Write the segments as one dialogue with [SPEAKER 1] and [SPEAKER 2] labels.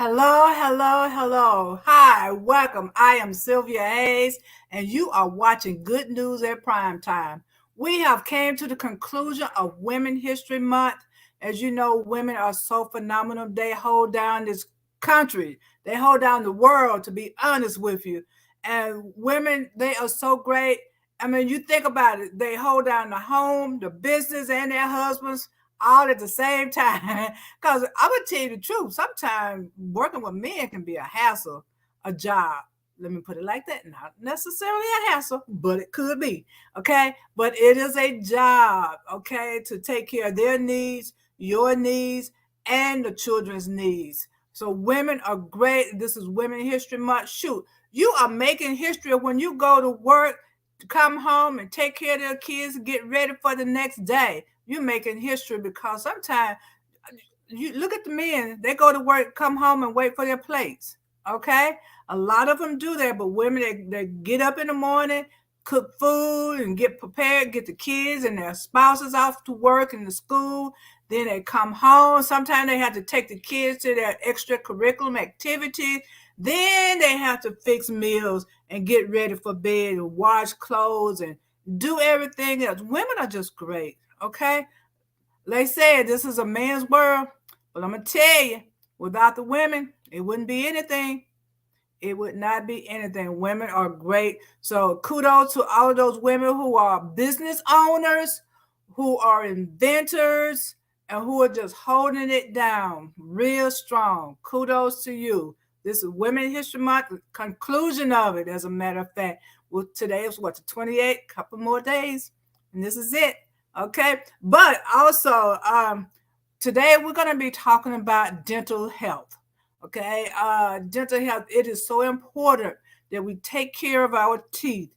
[SPEAKER 1] Hello, hello, hello. Hi, welcome. I am Sylvia Hayes, and you are watching Good News at Primetime. We have came to the conclusion of Women History Month. As you know, women are so phenomenal. They hold down this country. They hold down the world, to be honest with you. And women, they are so great. I mean, you think about it. They hold down the home, the business, and their husbands all at the same time. Because I'm gonna tell you the truth. Sometimes working with men can be a hassle, a job. Let me put it like that. Not necessarily a hassle, but it could be. Okay. But it is a job, okay, to take care of their needs, your needs, and the children's needs. So women are great. This is Women History Month. Shoot, you are making history when you go to work, to come home and take care of their kids, and get ready for the next day. You're making history because sometimes you look at the men, they go to work, come home and wait for their plates. Okay. A lot of them do that, but women, they get up in the morning, cook food and get prepared, get the kids and their spouses off to work and to school. Then they come home. Sometimes they have to take the kids to their extracurricular activities. Then they have to fix meals and get ready for bed and wash clothes and do everything else. Women are just great. Okay. They said this is a man's world, but I'm gonna tell you, without the women, it wouldn't be anything. It would not be anything. Women are great. So kudos to all of those women who are business owners, who are inventors, and who are just holding it down real strong. Kudos to you. This is Women History Month, the conclusion of it, as a matter of fact. Well, today is what, the 28th, couple more days, and this is it. Okay. But also, today we're going to be talking about dental health. Okay. Dental health, it is so important that we take care of our teeth.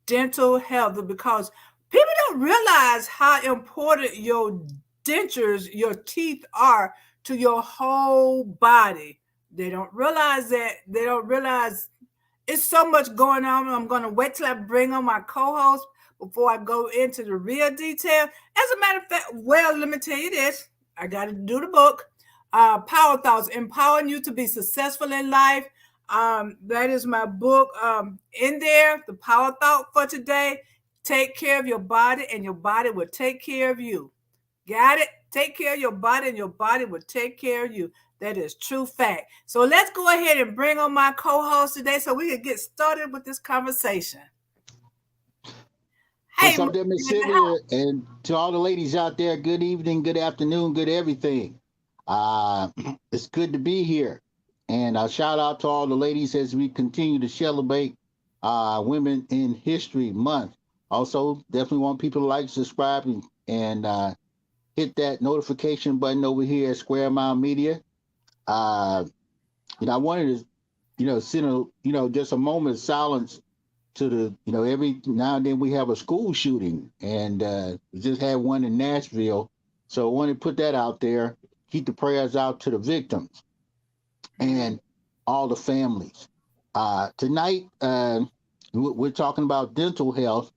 [SPEAKER 1] Dental health, because people don't realize how important your dentures, your teeth are to your whole body. They don't realize that. They don't realize it's so much going on. I'm going to wait till I bring on my co-host before I go into the real detail. As a matter of fact, well, let me tell you this. I got to do the book. Power Thoughts, Empowering You to Be Successful in Life. That is my book. In there, the power thought for today: take care of your body, and your body will take care of you. Got it? Take care of your body, and your body will take care of you. That is true fact. So let's go ahead and bring on my co-host today so we can get started with this conversation. Hey,
[SPEAKER 2] What's up there, Miss Sylvia? And to all the ladies out there, good evening, good afternoon, good everything. Uh, it's good to be here. And shout out to all the ladies as we continue to celebrate Women in History Month. Also, definitely want people to like, subscribe, and hit that notification button over here at Square Mile Media. Uh, I wanted to, send just a moment of silence to the every now and then we have a school shooting, and we just had one in Nashville, so I want to put that out there. Keep the prayers out to the victims and all the families. Tonight we're talking about dental health,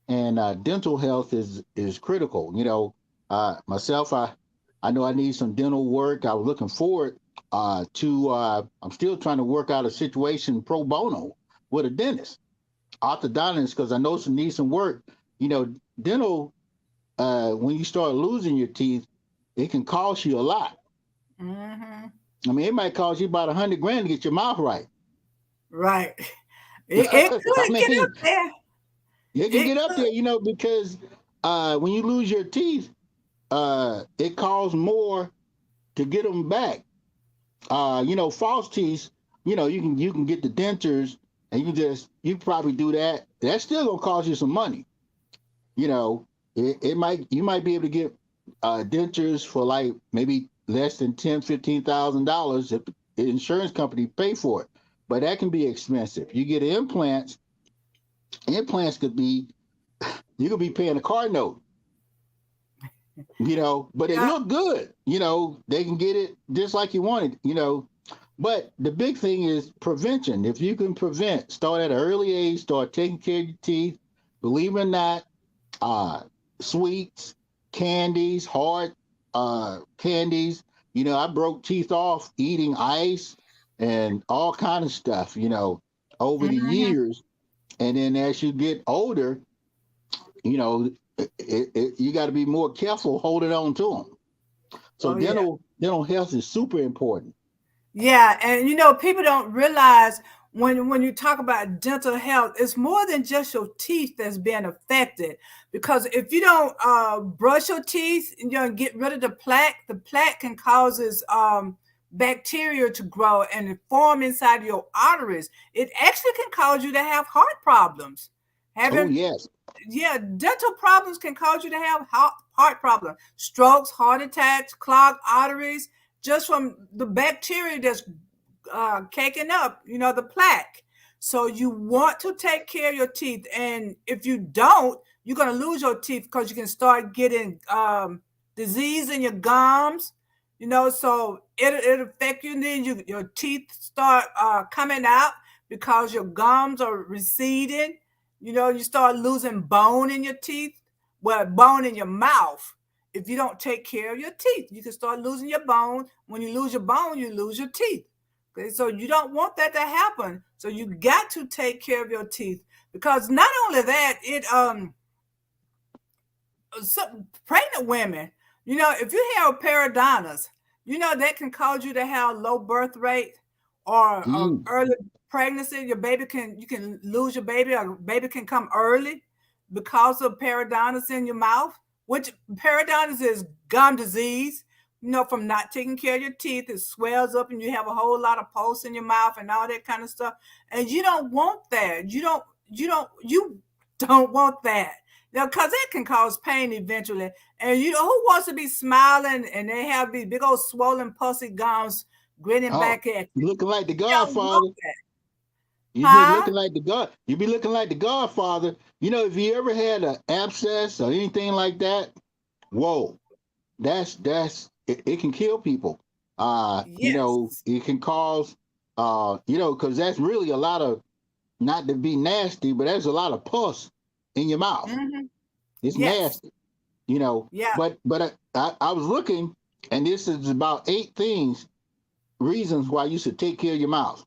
[SPEAKER 2] and dental health is critical. Myself, I know I need some dental work. I was looking forward to I'm still trying to work out a situation pro bono with a dentist, orthodontist, because I know some need some work. Dental, when you start losing your teeth, it can cost you a lot.
[SPEAKER 1] mm-hmm.
[SPEAKER 2] I mean, it might cost you about 100 grand to get your mouth right.
[SPEAKER 1] Right. It
[SPEAKER 2] I
[SPEAKER 1] could get up
[SPEAKER 2] mean,
[SPEAKER 1] there.
[SPEAKER 2] it can
[SPEAKER 1] It
[SPEAKER 2] get up
[SPEAKER 1] could.
[SPEAKER 2] there, because when you lose your teeth, it costs more to get them back. False teeth, you can get the dentures, and you probably do that. That's still gonna cost you some money. you know, you might be able to get dentures for like maybe less than $10,000, $15,000 if the insurance company pay for it. But that can be expensive. You get implants. Implants could be you could be paying a car note. But they
[SPEAKER 1] Yeah.
[SPEAKER 2] look good. They can get it just like you want it. But the big thing is prevention. If you can prevent, start at an early age, start taking care of your teeth. Believe it or not, uh, sweets, candies, hard candies, I broke teeth off eating ice and all kind of stuff, over the
[SPEAKER 1] Hmm.
[SPEAKER 2] years. And then as you get older, you know, you got to be more careful holding on to them. So
[SPEAKER 1] Oh yeah.
[SPEAKER 2] dental health is super important.
[SPEAKER 1] Yeah, and people don't realize when you talk about dental health, it's more than just your teeth that's being affected. Because if you don't brush your teeth and get rid of the plaque can causes bacteria to grow and form inside your arteries. It actually can cause you to have heart problems.
[SPEAKER 2] Oh
[SPEAKER 1] Having
[SPEAKER 2] yes.
[SPEAKER 1] Yeah, dental problems can cause you to have heart problems, strokes, heart attacks, clogged arteries, just from the bacteria that's caking up, the plaque. So you want to take care of your teeth, and if you don't, you're gonna lose your teeth because you can start getting disease in your gums. So it affect you. And then your teeth start coming out because your gums are receding. You start losing bone in your teeth, well, bone in your mouth. If you don't take care of your teeth, you can start losing your bone. When you lose your bone, you lose your teeth. Okay, so you don't want that to happen. So you got to take care of your teeth, because not only that, it some pregnant women, if you have periodontitis, that can cause you to have low birth rate or
[SPEAKER 2] Mm.
[SPEAKER 1] early pregnancy. You can lose your baby, or baby can come early because of periodontitis in your mouth, which periodontitis is gum disease. From not taking care of your teeth, it swells up and you have a whole lot of pus in your mouth and all that kind of stuff. And you don't want that. You don't want that. Because it can cause pain eventually. And who wants to be smiling and they have these big old swollen, pussy gums grinning
[SPEAKER 2] Oh,
[SPEAKER 1] back at
[SPEAKER 2] you
[SPEAKER 1] you?
[SPEAKER 2] looking like the
[SPEAKER 1] You don't
[SPEAKER 2] Godfather.
[SPEAKER 1] want that.
[SPEAKER 2] You be
[SPEAKER 1] Huh?
[SPEAKER 2] looking like the God. You be looking like the Godfather. If you ever had an abscess or anything like that, whoa, it can kill people.
[SPEAKER 1] Yes.
[SPEAKER 2] It can cause because that's really a lot of, not to be nasty, but there's a lot of pus in your mouth.
[SPEAKER 1] Hmm.
[SPEAKER 2] It's
[SPEAKER 1] Yes.
[SPEAKER 2] nasty.
[SPEAKER 1] Yeah.
[SPEAKER 2] But I was looking, and this is about 8 reasons why you should take care of your mouth.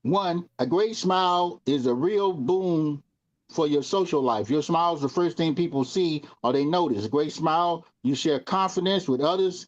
[SPEAKER 2] One, a great smile is a real boon for your social life. Your smile is the first thing people see or they notice. A great smile, you share confidence with others,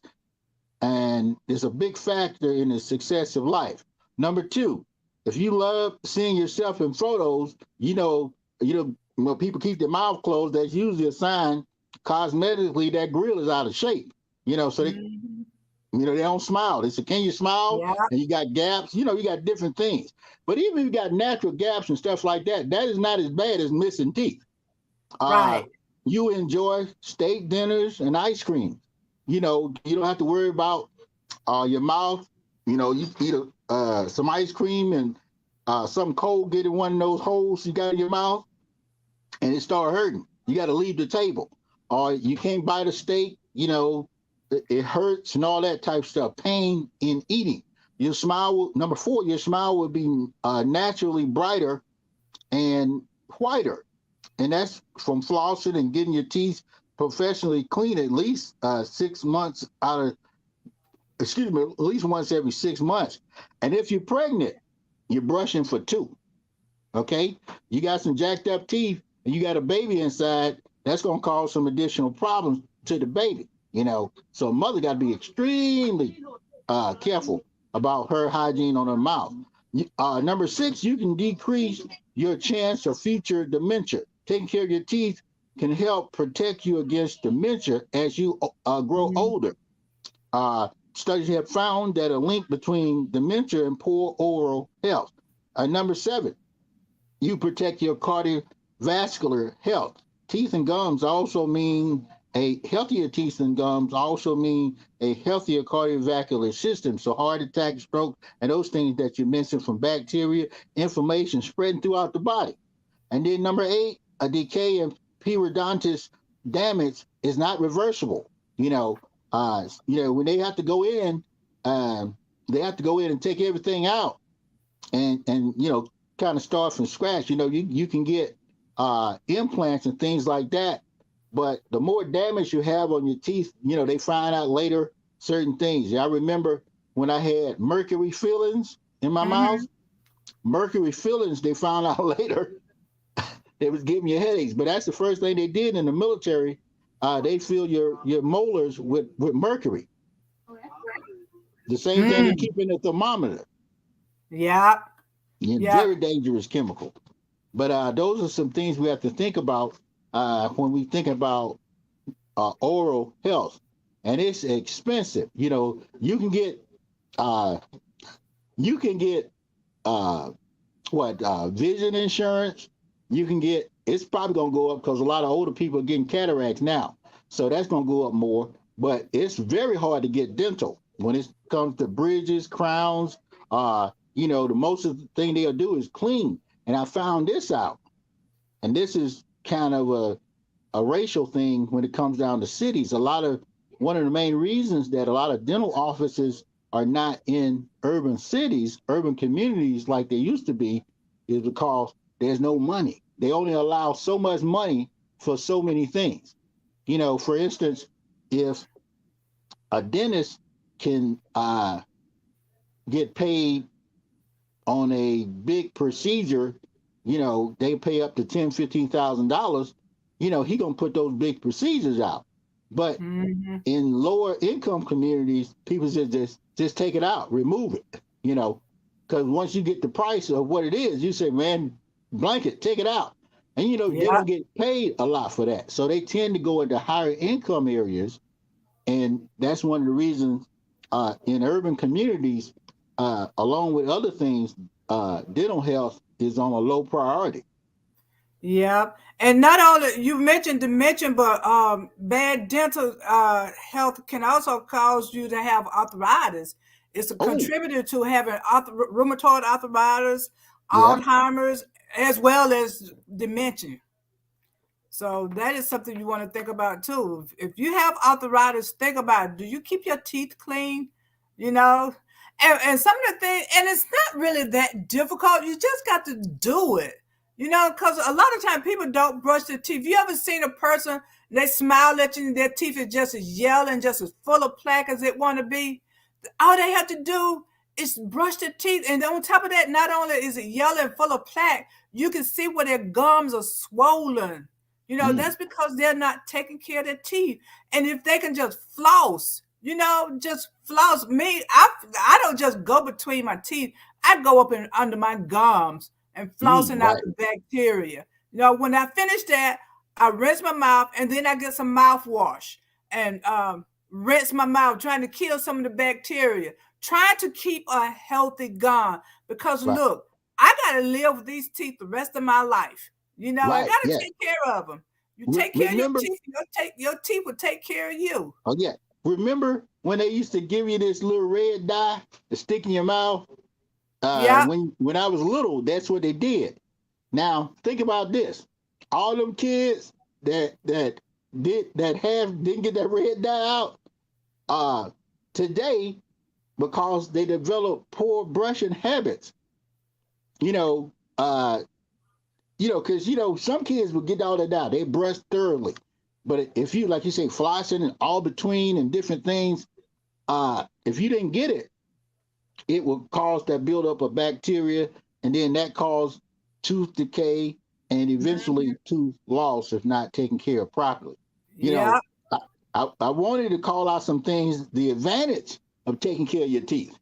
[SPEAKER 2] and it's a big factor in the success of life. Number two, if you love seeing yourself in photos, when people keep their mouth closed, that's usually a sign cosmetically that grill is out of shape. So
[SPEAKER 1] Hmm.
[SPEAKER 2] they don't smile. They say, "Can you smile?"
[SPEAKER 1] Yeah.
[SPEAKER 2] And you got gaps. You got different things. But even if you got natural gaps and stuff like that, that is not as bad as missing teeth. Uh,
[SPEAKER 1] Right.
[SPEAKER 2] you enjoy steak dinners and ice cream. You don't have to worry about your mouth. You eat some ice cream and some cold get in one of those holes you got in your mouth, and it start hurting. You got to leave the table, or you can't bite a steak. It hurts and all that type of stuff. Pain in eating. Your smile. Number four, your smile will be naturally brighter and whiter, and that's from flossing and getting your teeth professionally clean at least 6 months out of, excuse me, at least once every 6 months. And if you're pregnant, you're brushing for two. Okay, you got some jacked up teeth and you got a baby inside, that's going to cause some additional problems to the baby. So a mother got to be extremely careful about her hygiene on her mouth. Number six, you can decrease your chance of future dementia. Taking care of your teeth can help protect you against dementia as you grow older. Studies have found that a link between dementia and poor oral health. Number seven, you protect your cardiovascular health. Teeth and gums also mean a healthier teeth and gums also mean a healthier cardiovascular system. So heart attack, stroke, and those things that you mentioned from bacteria, inflammation spreading throughout the body. And then number eight, a decay in periodontist damage is not reversible. When they have to go in and take everything out and kind of start from scratch. You can get implants and things like that, but the more damage you have on your teeth, they find out later certain things. I remember when I had mercury fillings in my
[SPEAKER 1] Mm-hmm.
[SPEAKER 2] mouth. Mercury fillings, they found out later, they was giving you headaches. But that's the first thing they did in the military. They fill your molars with mercury. The same thing they
[SPEAKER 1] Mm.
[SPEAKER 2] keep in the thermometer.
[SPEAKER 1] Yep. Yep.
[SPEAKER 2] Very dangerous chemical. But those are some things we have to think about when we think about oral health, and it's expensive. Uh, you can get uh, vision insurance. You can get, it's probably gonna go up because a lot of older people are getting cataracts now, so that's gonna go up more. But it's very hard to get dental when it comes to bridges, crowns. The most of the thing they'll do is clean. And I found this out, and this is kind of a racial thing when it comes down to cities. One of the main reasons that a lot of dental offices are not in urban cities, urban communities like they used to be, is because there's no money. They only allow so much money for so many things. For instance, if a dentist can get paid on a big procedure, they pay up to $10,000, $15,000. He gonna put those big procedures out. But
[SPEAKER 1] Mm-hmm.
[SPEAKER 2] in lower income communities, people just take it out, remove it. Because once you get the price of what it is, you say, man, blanket, take it out. And they
[SPEAKER 1] Yep.
[SPEAKER 2] don't get paid a lot for that. So they tend to go into higher income areas, and that's one of the reasons in urban communities, along with other things, dental health is on a low priority.
[SPEAKER 1] Yep. And not only you mentioned dementia, but bad dental health can also cause you to have arthritis. It's a
[SPEAKER 2] Oh,
[SPEAKER 1] contributor to having rheumatoid arthritis,
[SPEAKER 2] yeah,
[SPEAKER 1] Alzheimer's, as well as dementia. So that is something you want to think about too. If you have arthritis, think about it. Do you keep your teeth clean? You know, and some of the things, and it's not really that difficult. You just got to do it. Because a lot of times people don't brush their teeth. You ever seen a person, they smile at you and their teeth is just as yellow and just as full of plaque as it want to be? All they have to do is brush their teeth. And on top of that, not only is it yellow and full of plaque, you can see where their gums are swollen.
[SPEAKER 2] mm,
[SPEAKER 1] That's because they're not taking care of their teeth. And if they can just floss, just floss. I don't just go between my teeth. I go up and under my gums and flossing out
[SPEAKER 2] right,
[SPEAKER 1] the bacteria. When I finish that, I rinse my mouth and then I get some mouthwash and rinse my mouth, trying to kill some of the bacteria, trying to keep a healthy gum. Because
[SPEAKER 2] right,
[SPEAKER 1] look, I got to live with these teeth the rest of my life. I got
[SPEAKER 2] right.
[SPEAKER 1] to
[SPEAKER 2] Yeah.
[SPEAKER 1] take care of them. You take care of your
[SPEAKER 2] Remember?
[SPEAKER 1] teeth, your teeth will take care of you.
[SPEAKER 2] Oh yeah. Remember when they used to give you this little red dye to stick in your mouth?
[SPEAKER 1] Yeah.
[SPEAKER 2] When I was little, that's what they did. Now think about this: all them kids didn't get that red dye out today because they develop poor brushing habits. You know, uh, because some kids will get all that out. They brush thoroughly, but if you, like you say, flossing and all between and different things, if you didn't get it, it will cause that buildup of bacteria, and then that cause tooth decay and
[SPEAKER 1] Mhm.
[SPEAKER 2] eventually tooth loss if not taken care of properly. You
[SPEAKER 1] Yeah.
[SPEAKER 2] know, I, I wanted to call out some things. The advantage of taking care of your teeth: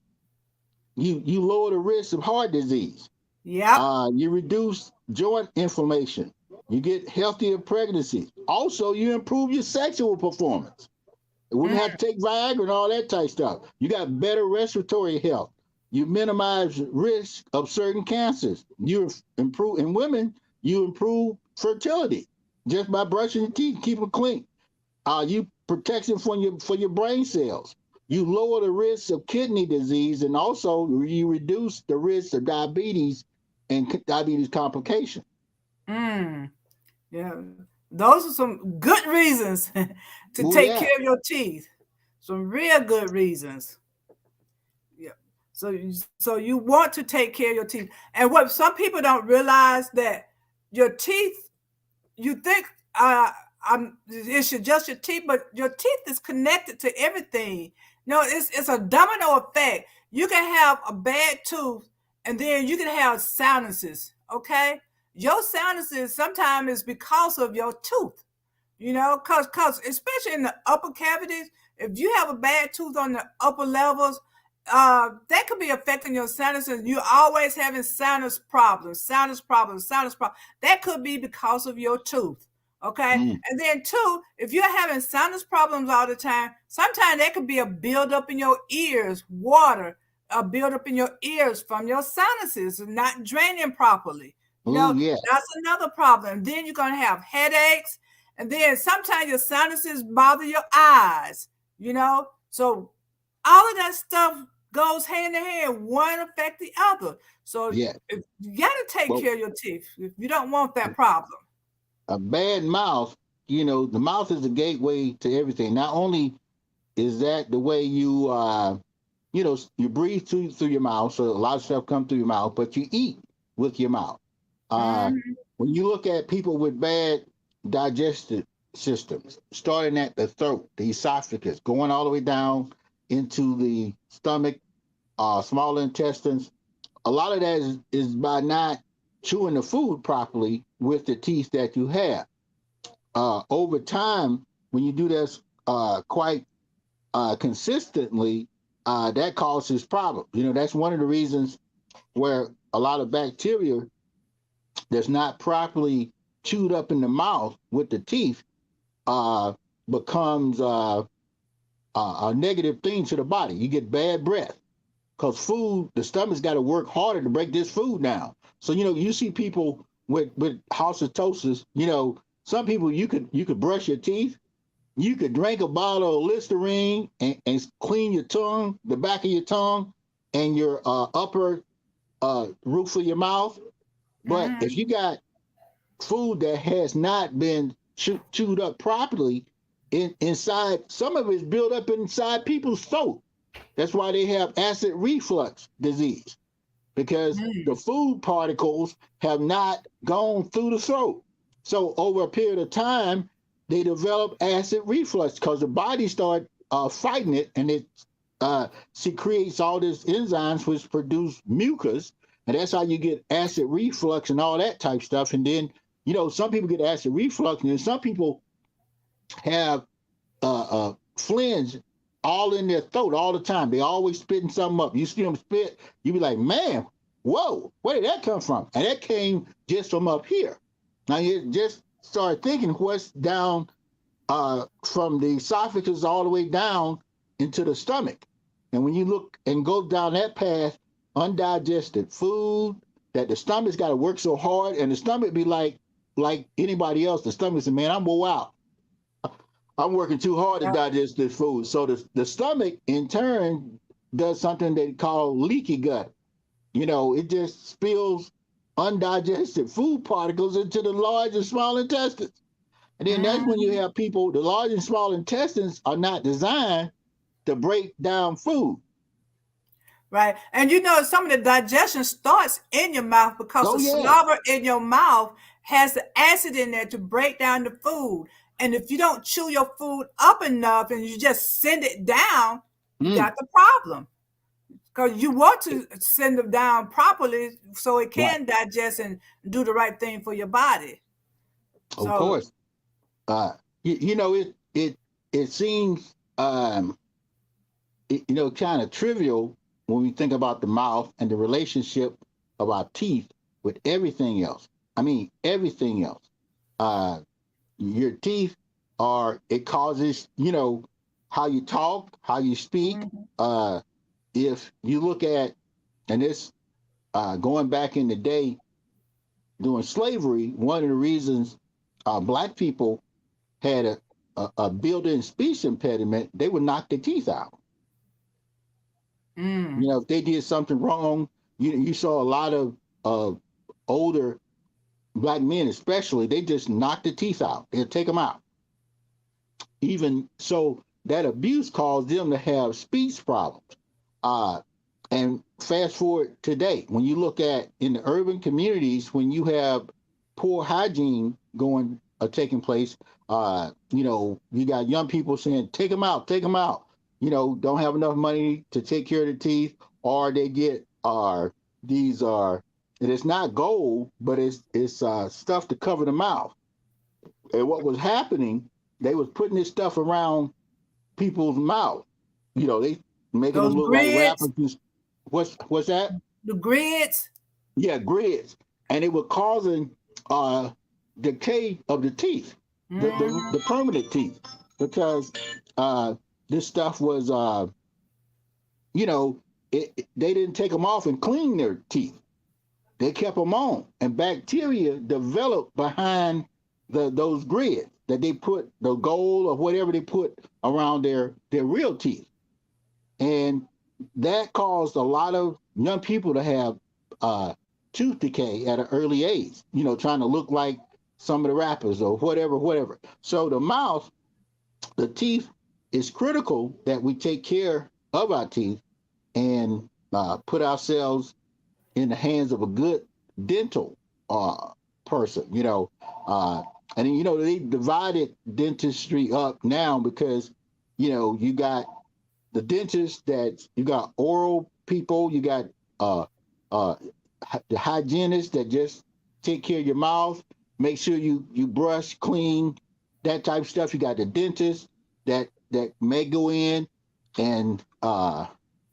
[SPEAKER 2] you lower the risk of heart disease.
[SPEAKER 1] Yep.
[SPEAKER 2] You reduce joint inflammation. You get healthier pregnancies. Also, you improve your sexual performance. Women have to take Viagra and all that type stuff. You got better respiratory health. You minimize risk of certain cancers. You improve in women. You improve fertility just by brushing your teeth, keep them clean. You protection for your brain cells. You lower the risk of kidney disease, and also you reduce the risk of diabetes and diabetes complication.
[SPEAKER 1] Mm. Yeah. Those are some good reasons to
[SPEAKER 2] Oh
[SPEAKER 1] take
[SPEAKER 2] yeah,
[SPEAKER 1] care of your teeth. Some real good reasons. Yeah. So you want to take care of your teeth. And what some people don't realize that your teeth, you think It's just your teeth, but your teeth is connected to everything. No, it's a domino effect. You can have a bad tooth, and then you can have sinuses. Okay, your sinuses sometimes is because of your tooth. Cause especially in the upper cavities, if you have a bad tooth on the upper levels, that could be affecting your sinuses. You're always having sinus problems. That could be because of your tooth. Okay.
[SPEAKER 2] Mm.
[SPEAKER 1] And then two, if you're having sinus problems all the time, sometimes that could be a buildup in your ears, water, a buildup in your ears from your sinuses not draining properly.
[SPEAKER 2] Oh yeah,
[SPEAKER 1] That's another problem. Then you're gonna have headaches, and then sometimes your sinuses bother your eyes. So all of that stuff goes hand in hand, one affect the other. So
[SPEAKER 2] yeah.
[SPEAKER 1] you got to take
[SPEAKER 2] Well,
[SPEAKER 1] care of your teeth if you don't want that problem.
[SPEAKER 2] a bad mouth, the mouth is the gateway to everything. Not only is that the way you breathe through your mouth, so a lot of stuff comes through your mouth, but you eat with your mouth. Uh,
[SPEAKER 1] Mm-hmm.
[SPEAKER 2] when you look at people with bad digestive systems, starting at the throat, the esophagus, going all the way down into the stomach, small intestines, a lot of that is by not chewing the food properly with the teeth that you have. Over time, when you do this quite consistently, that causes problems. That's one of the reasons where a lot of bacteria that's not properly chewed up in the mouth with the teeth uh, becomes a negative thing to the body. You get bad breath because food, the stomach's got to work harder to break this food down. So you see people with halitosis. Some people you could brush your teeth, you could drink a bottle of Listerine and clean your tongue, the back of your tongue, and your upper roof of your mouth. But if
[SPEAKER 1] Mm-hmm.
[SPEAKER 2] you got food that has not been chewed up properly, inside, some of it's built up inside people's throat. That's why they have acid reflux disease, because the food particles have not gone through the throat. So over a period of time, they develop acid reflux because the body start fighting it, and it secretes all these enzymes which produce mucus, and that's how you get acid reflux and all that type stuff. And then some people get acid reflux, and then some people have flinge all in their throat all the time. They always spitting something up. You see them spit, you be like, man, whoa, where did that come from? And that came just from up here. Now you just start thinking what's down from the esophagus all the way down into the stomach. And when you look and go down that path, undigested food that the stomach's got to work so hard, and the stomach be like anybody else. The stomach say, man, I'm wore out. I'm working too hard to
[SPEAKER 1] Yep.
[SPEAKER 2] digest this food. So the stomach in turn does something they call leaky gut. It just spills undigested food particles into the large and small intestines. And then that's when you
[SPEAKER 1] Mm-hmm.
[SPEAKER 2] have people, the large and small intestines are not designed to break down food.
[SPEAKER 1] Right. And some of the digestion starts in your mouth because
[SPEAKER 2] Oh
[SPEAKER 1] the
[SPEAKER 2] yeah.
[SPEAKER 1] saliva in your mouth has the acid in there to break down the food. And if you don't chew your food up enough and you just send it down, you
[SPEAKER 2] Mm,
[SPEAKER 1] got the problem. Because you want to send them down properly so it
[SPEAKER 2] right.
[SPEAKER 1] can digest and do the right thing for your body.
[SPEAKER 2] Of
[SPEAKER 1] So,
[SPEAKER 2] course. It seems kind of trivial when we think about the mouth and the relationship of our teeth with everything else. I mean, everything else. Uh, your teeth it causes, how you talk, how you speak.
[SPEAKER 1] mhm,
[SPEAKER 2] If you look at, and this going back in the day during slavery, one of the reasons black people had a built-in speech impediment, they would knock their teeth out.
[SPEAKER 1] mm,
[SPEAKER 2] If they did something wrong, you saw a lot of older black men, especially, they just knocked the teeth out. They'd take them out. Even so, that abuse caused them to have speech problems. Uh, and fast forward today, when you look at in the urban communities, when you have poor hygiene going are taking place. You got young people saying, take them out, take them out. Don't have enough money to take care of the teeth, or they get these are, and it's not gold, but it's stuff to cover the mouth. And what was happening, they was putting this stuff around people's mouth. They making
[SPEAKER 1] Those
[SPEAKER 2] them look like
[SPEAKER 1] grids,
[SPEAKER 2] rappers. What's that?
[SPEAKER 1] the grids.
[SPEAKER 2] Yeah, grids, and it was causing decay of the teeth, the permanent teeth, because this stuff was, they didn't take them off and clean their teeth. They kept them on, and bacteria developed behind those grids that they put the gold or whatever they put around their real teeth, and that caused a lot of young people to have tooth decay at an early age. Trying to look like some of the rappers or whatever. So the mouth, the teeth, is critical that we take care of our teeth and put ourselves in the hands of a good dental person. And they divided dentistry up now because you got the dentists, that you got oral people, you got uh, the hygienists that just take care of your mouth, make sure you brush, clean, that type of stuff. You got the dentists that may go in and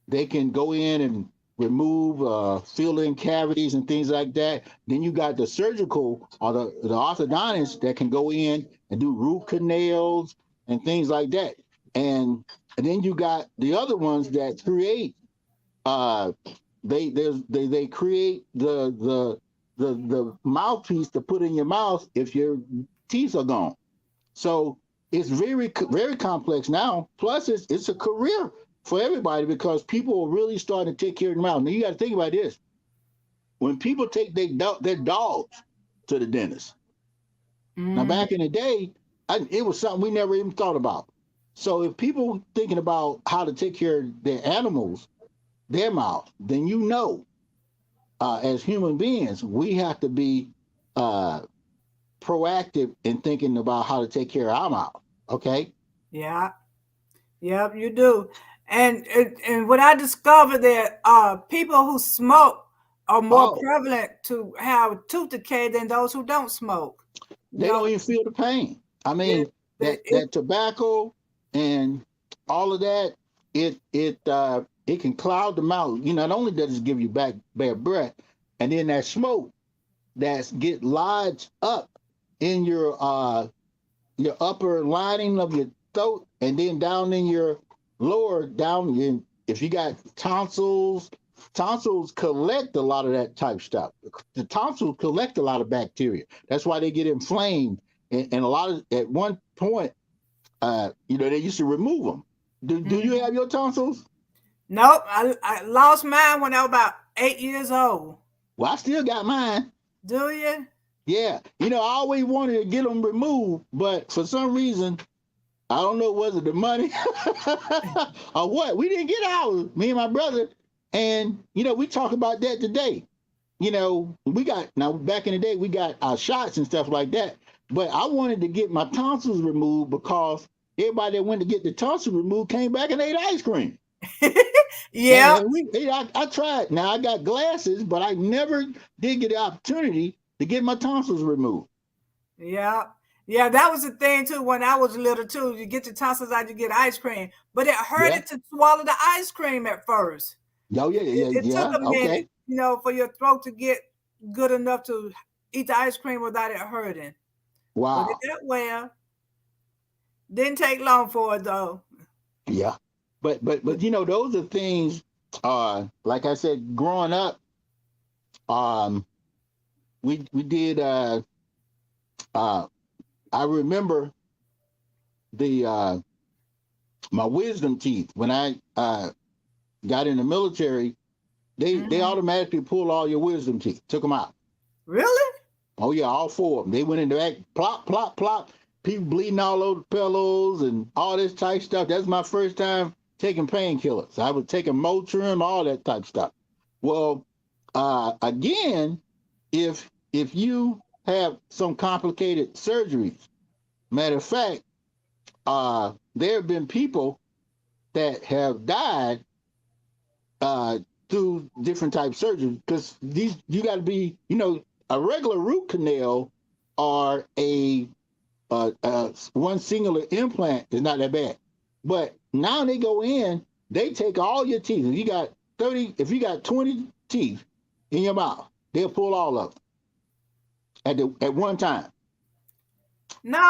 [SPEAKER 2] they can go in and remove fill in cavities and things like that. Then you got the surgical or the orthodontists that can go in and do root canals and things like that. And then you got the other ones that create uh they create the mouthpiece to put in your mouth if your teeth are gone. So it's very complex now. Plus, it's a career for everybody because people are really starting to take care of their mouth. Now you got to think about this: when people take their dogs to the dentist. Now back in the day, it was something we never even thought about. So if people thinking about how to take care of their animals, their mouth, then as human beings, we have to be uh, proactive in thinking about how to take care of our mouth. Okay.
[SPEAKER 1] Yeah. Yep, you do. And what I discovered that people who smoke are more
[SPEAKER 2] Oh,
[SPEAKER 1] prevalent to have tooth decay than those who don't smoke. You
[SPEAKER 2] they
[SPEAKER 1] know,
[SPEAKER 2] don't even feel the pain. I
[SPEAKER 1] yeah,
[SPEAKER 2] mean, that tobacco and all of that, it can cloud the mouth. Not only does it give you bad breath, and then that smoke that get lodged up in your upper lining of your throat, and then down in your lower down in, if you got tonsils collect a lot of that type stuff. The tonsils collect a lot of bacteria. That's why they get inflamed. And a lot of, at one point, they used to remove them. Do you have your tonsils?
[SPEAKER 1] nope. I lost mine when I was about 8 years old.
[SPEAKER 2] Well, I still got mine.
[SPEAKER 1] Do you?
[SPEAKER 2] Yeah, I always wanted to get them removed, but for some reason, I don't know, was it the money or what? We didn't get ours, me and my brother. And, we talk about that today. We got, now back in the day, we got our shots and stuff like that. But I wanted to get my tonsils removed because everybody that went to get the tonsils removed came back and ate ice cream. And,
[SPEAKER 1] Yeah.
[SPEAKER 2] I tried. Now I got glasses, but I never did get the opportunity to get my tonsils removed.
[SPEAKER 1] Yeah. Yeah, that was the thing too when I was little too. You get your tonsils out, you get ice cream. But it
[SPEAKER 2] Yeah.
[SPEAKER 1] hurted to swallow the ice cream at first.
[SPEAKER 2] Oh, yeah,
[SPEAKER 1] It,
[SPEAKER 2] yeah,
[SPEAKER 1] it took
[SPEAKER 2] yeah.
[SPEAKER 1] a minute,
[SPEAKER 2] Okay.
[SPEAKER 1] for your throat to get good enough to eat the ice cream without it hurting. But it
[SPEAKER 2] Wow.
[SPEAKER 1] got well. Didn't take long for it though.
[SPEAKER 2] Yeah. But those are things like I said, growing up, um we did uh I remember the my wisdom teeth when I got in the military, they
[SPEAKER 1] Mhm.
[SPEAKER 2] automatically pulled all your wisdom teeth, took them out.
[SPEAKER 1] Really?
[SPEAKER 2] Oh yeah, all four of them. They went into that plop, plop, plop. People bleeding all over the pillows and all this type stuff. That's my first time taking painkillers. I was taking Motrin, all that type stuff. Well, again, if you have some complicated surgeries. Matter of fact, there have been people that have died uh, through different type surgery because these you got to be, a regular root canal or a one singular implant is not that bad, but now they go in, they take all your teeth. If you got 30, if you got 20 teeth in your mouth, they'll pull all of them at one time.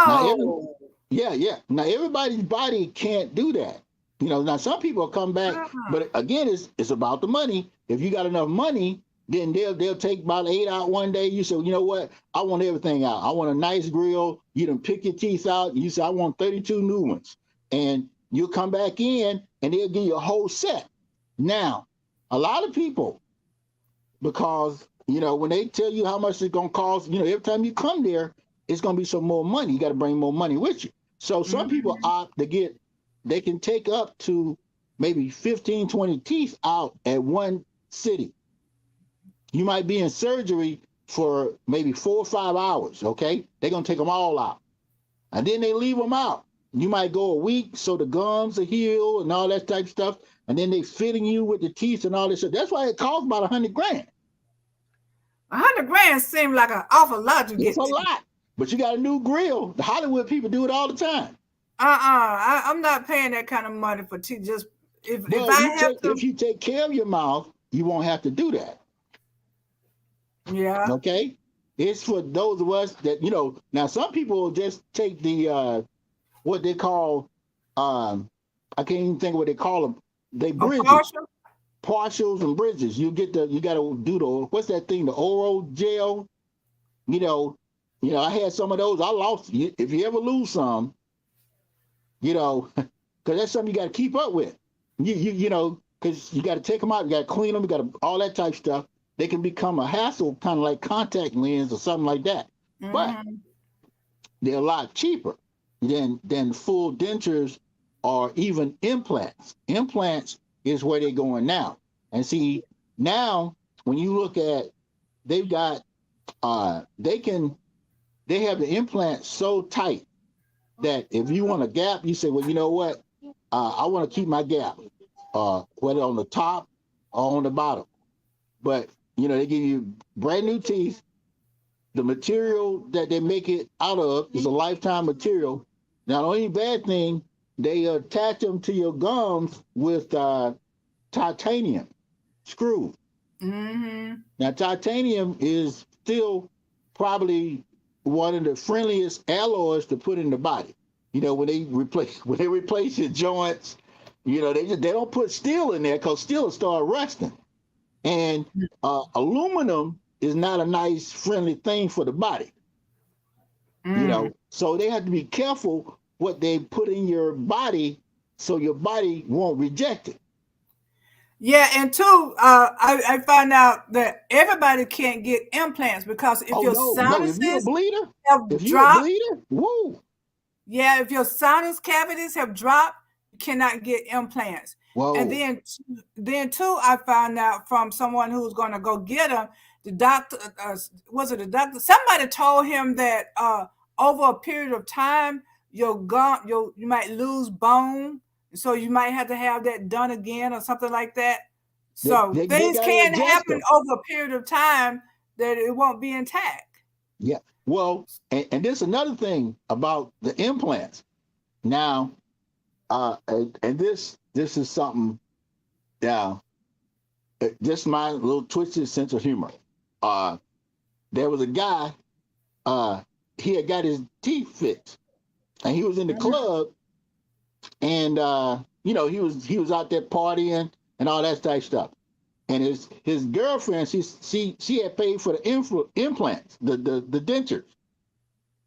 [SPEAKER 2] Now every
[SPEAKER 1] No.
[SPEAKER 2] Yeah, yeah. Now everybody's body can't do that. Now some people come back,
[SPEAKER 1] Uh-uh.
[SPEAKER 2] but again, it's about the money. If you got enough money, then they'll take about 8 out one day. You say, you know what? I want everything out. I want a nice grill. You done pick your teeth out. You say, I want 32 new ones. And you'll come back in and they'll give you a whole set. Now, a lot of people, because when they tell you how much it's gonna cost, every time you come there, it's gonna be some more money. You got to bring more money with you. So some people
[SPEAKER 1] Mhm.
[SPEAKER 2] opt to they can take up to maybe 15, 20 teeth out at one city. You might be in surgery for maybe 4 or 5 hours. Okay, they're gonna take them all out, and then they leave them out. You might go a week so the gums are healed and all that type of stuff, and then they fitting you with the teeth and all this stuff. That's why it costs about 100 grand.
[SPEAKER 1] 100 grand seemed like an awful lot to
[SPEAKER 2] It's a
[SPEAKER 1] get to.
[SPEAKER 2] lot, but you got a new grill. The Hollywood people do it all the time.
[SPEAKER 1] I'm not paying that kind of money for tea. Just if
[SPEAKER 2] Well,
[SPEAKER 1] I have
[SPEAKER 2] if
[SPEAKER 1] to,
[SPEAKER 2] you take care of your mouth, you won't have to do that.
[SPEAKER 1] yeah.
[SPEAKER 2] Okay, it's for those of us that Now, some people will just take the what they call I can't even think of what they call them. They
[SPEAKER 1] A
[SPEAKER 2] bridges,
[SPEAKER 1] partial.
[SPEAKER 2] partials and bridges. You got to do the what's that thing? The oral gel. You know, I had some of those. I lost. If you ever lose some, because that's something you got to keep up with. Because you got to take them out, you got to clean them, you got to all that type of stuff. They can become a hassle, kind of like contact lens or something like that. But
[SPEAKER 1] Hmm.
[SPEAKER 2] they're a lot cheaper than full dentures or even implants. Implants is where they're going now. And see, now when you look at, they've got they have the implant so tight that if you want a gap, you say, well, you know what? I want to keep my gap, whether on the top or on the bottom. But they give you brand new teeth. The material that they make it out of is a lifetime material. Now, the only bad thing, they attach them to your gums with titanium screw.
[SPEAKER 1] Hmm.
[SPEAKER 2] Now, titanium is still probably one of the friendliest alloys to put in the body. When they replace your joints, they don't put steel in there because steel will start rusting. And aluminum is not a nice, friendly thing for the body.
[SPEAKER 1] Mm.
[SPEAKER 2] So they have to be careful what they put in your body so your body won't reject it.
[SPEAKER 1] Yeah, and two, I found out that everybody can't get implants because if
[SPEAKER 2] Oh
[SPEAKER 1] your
[SPEAKER 2] no, no! If you're a
[SPEAKER 1] sinuses
[SPEAKER 2] bleeder,
[SPEAKER 1] have
[SPEAKER 2] if you're a
[SPEAKER 1] dropped,
[SPEAKER 2] bleeder, woo,
[SPEAKER 1] yeah, if your sinus cavities have dropped, you cannot get implants. And
[SPEAKER 2] whoa,
[SPEAKER 1] then too, I found out from someone who was going to go get them. The doctor was it the doctor? Somebody told him that over a period of time, you might lose bone, so you might have to have that done again or something like that.
[SPEAKER 2] they
[SPEAKER 1] So
[SPEAKER 2] they, they
[SPEAKER 1] things
[SPEAKER 2] got to
[SPEAKER 1] can
[SPEAKER 2] adjust
[SPEAKER 1] happen
[SPEAKER 2] them.
[SPEAKER 1] over a period of time that it won't be intact.
[SPEAKER 2] Yeah. Well, and there's another thing about the implants. Now, and this is something. Now, just my little twisted sense of humor. Uh, there was a guy. Uh, he had got his teeth fixed, and he was in the
[SPEAKER 1] Mhm.
[SPEAKER 2] club, and he was out there partying and all that type of stuff. And his girlfriend, she had paid for the implants, the dentures,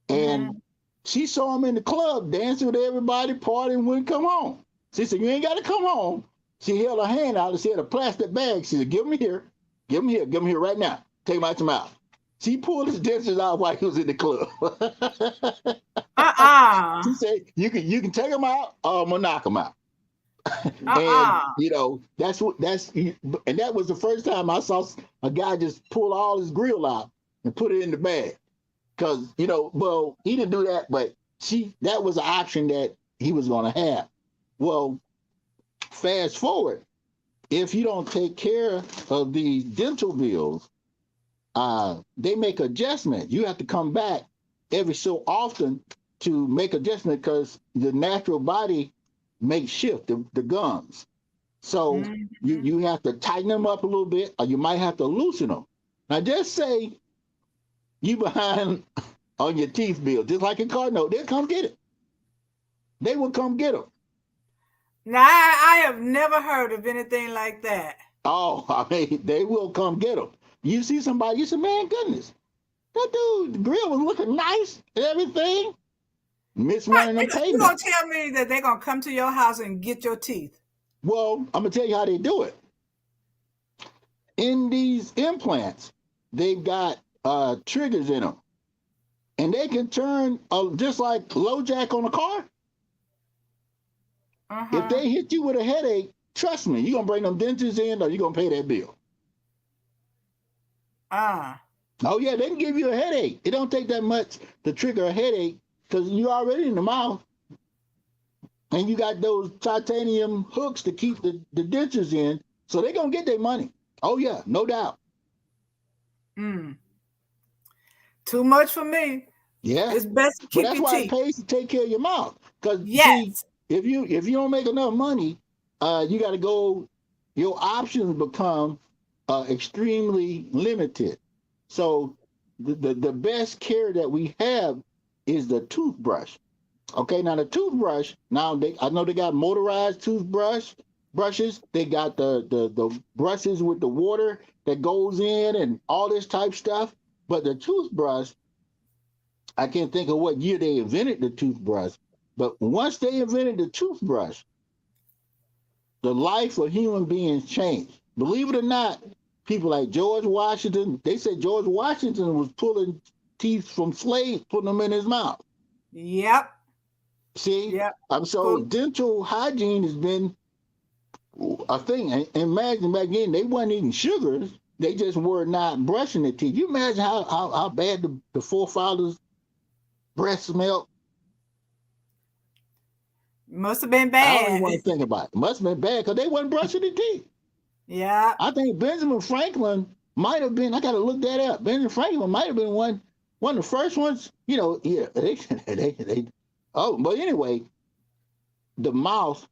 [SPEAKER 2] and
[SPEAKER 1] Mhm.
[SPEAKER 2] she saw him in the club dancing with everybody, partying, wouldn't come home. She said, "You ain't got to come home." She held her hand out and she had a plastic bag. She said, "Give me here, give me here right now. Take him out your mouth." She pulled his dentures out while he was in the club.
[SPEAKER 1] Uh-uh.
[SPEAKER 2] She said, "You can take him out, or I'm gonna knock him out." And
[SPEAKER 1] Uh-uh.
[SPEAKER 2] and that was the first time I saw a guy just pull all his grill out and put it in the bag. because well, he didn't do that, but that was an option that he was going to have. Well, fast forward, if you don't take care of the dental bills, they make adjustment. You have to come back every so often to make adjustment because the natural body makes shift the gums. So
[SPEAKER 1] Mm-hmm.
[SPEAKER 2] you have to tighten them up a little bit, or you might have to loosen them. Now, just say you behind on your teeth bill, just like a car note, they'll come get it. They will come get them.
[SPEAKER 1] Now, I have never heard of anything like that.
[SPEAKER 2] Oh, I mean, they will come get them. You see somebody, you say, man, goodness, that dude, the grill was looking nice and everything. Miss one
[SPEAKER 1] Right.
[SPEAKER 2] of them
[SPEAKER 1] You gonna
[SPEAKER 2] payments.
[SPEAKER 1] tell me that they're gonna come to your house and get your teeth?
[SPEAKER 2] Well, I'm gonna tell you how they do it. In these implants, they've got triggers in them, and they can turn just like low jack on a car. If
[SPEAKER 1] Uh-huh.
[SPEAKER 2] they hit you with a headache, trust me, you're gonna bring them dentures in, or you're gonna pay that bill.
[SPEAKER 1] Ah.
[SPEAKER 2] Oh yeah, they can give you a headache. It don't take that much to trigger a headache because you're already in the mouth, and you got those titanium hooks to keep the dentures in, so they're gonna get their money. Oh yeah, no doubt.
[SPEAKER 1] Mm. Too much for me.
[SPEAKER 2] Yeah,
[SPEAKER 1] It's best to
[SPEAKER 2] but
[SPEAKER 1] keep
[SPEAKER 2] that's
[SPEAKER 1] your
[SPEAKER 2] why it
[SPEAKER 1] teeth.
[SPEAKER 2] pays to take care of your mouth. Because see,
[SPEAKER 1] Yes.
[SPEAKER 2] if you don't make enough money, you got to go. Your options become extremely limited. So the best care that we have is the toothbrush. Okay, now the toothbrush. Now I know they got motorized brushes. They got the brushes with the water that goes in and all this type stuff. But the toothbrush, I can't think of what year they invented the toothbrush, but once they invented the toothbrush, the life of human beings changed. Believe it or not, people like George Washington, they said George Washington was pulling teeth from slaves, putting them in his mouth.
[SPEAKER 1] Yep.
[SPEAKER 2] See,
[SPEAKER 1] Yep.
[SPEAKER 2] so
[SPEAKER 1] Cool.
[SPEAKER 2] dental hygiene has been a thing. And imagine back then they weren't eating sugars; they just were not brushing their teeth. You imagine how bad the forefathers' breath smelled.
[SPEAKER 1] Must have been
[SPEAKER 2] I don't even
[SPEAKER 1] bad.
[SPEAKER 2] want to think about it. Must have been bad because they wasn't brushing their teeth.
[SPEAKER 1] Yeah.
[SPEAKER 2] I think Benjamin Franklin might have been. I got to look that up. Benjamin Franklin might have been one of the first ones. Yeah. They. Oh, but anyway, the mouth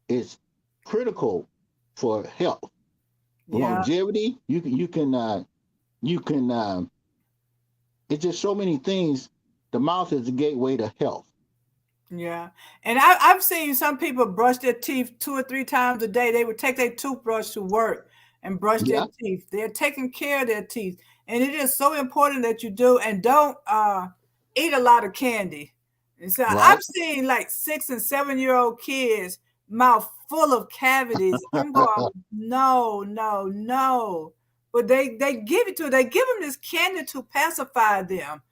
[SPEAKER 2] is critical for health,
[SPEAKER 1] Yeah.
[SPEAKER 2] longevity. You can. It's just so many things. The mouth is the gateway to health.
[SPEAKER 1] Yeah. And I've seen some people brush their teeth 2 or 3 times a day. They would take their toothbrush to work and brush their
[SPEAKER 2] Yeah.
[SPEAKER 1] teeth. They're taking care of their teeth. And it is so important that you do and don't eat a lot of candy. And so I've
[SPEAKER 2] Right.
[SPEAKER 1] seen like 6 and 7-year-old kids mouth full of cavities. I'm going, no, no, no. But they give it to they give them this candy to pacify them.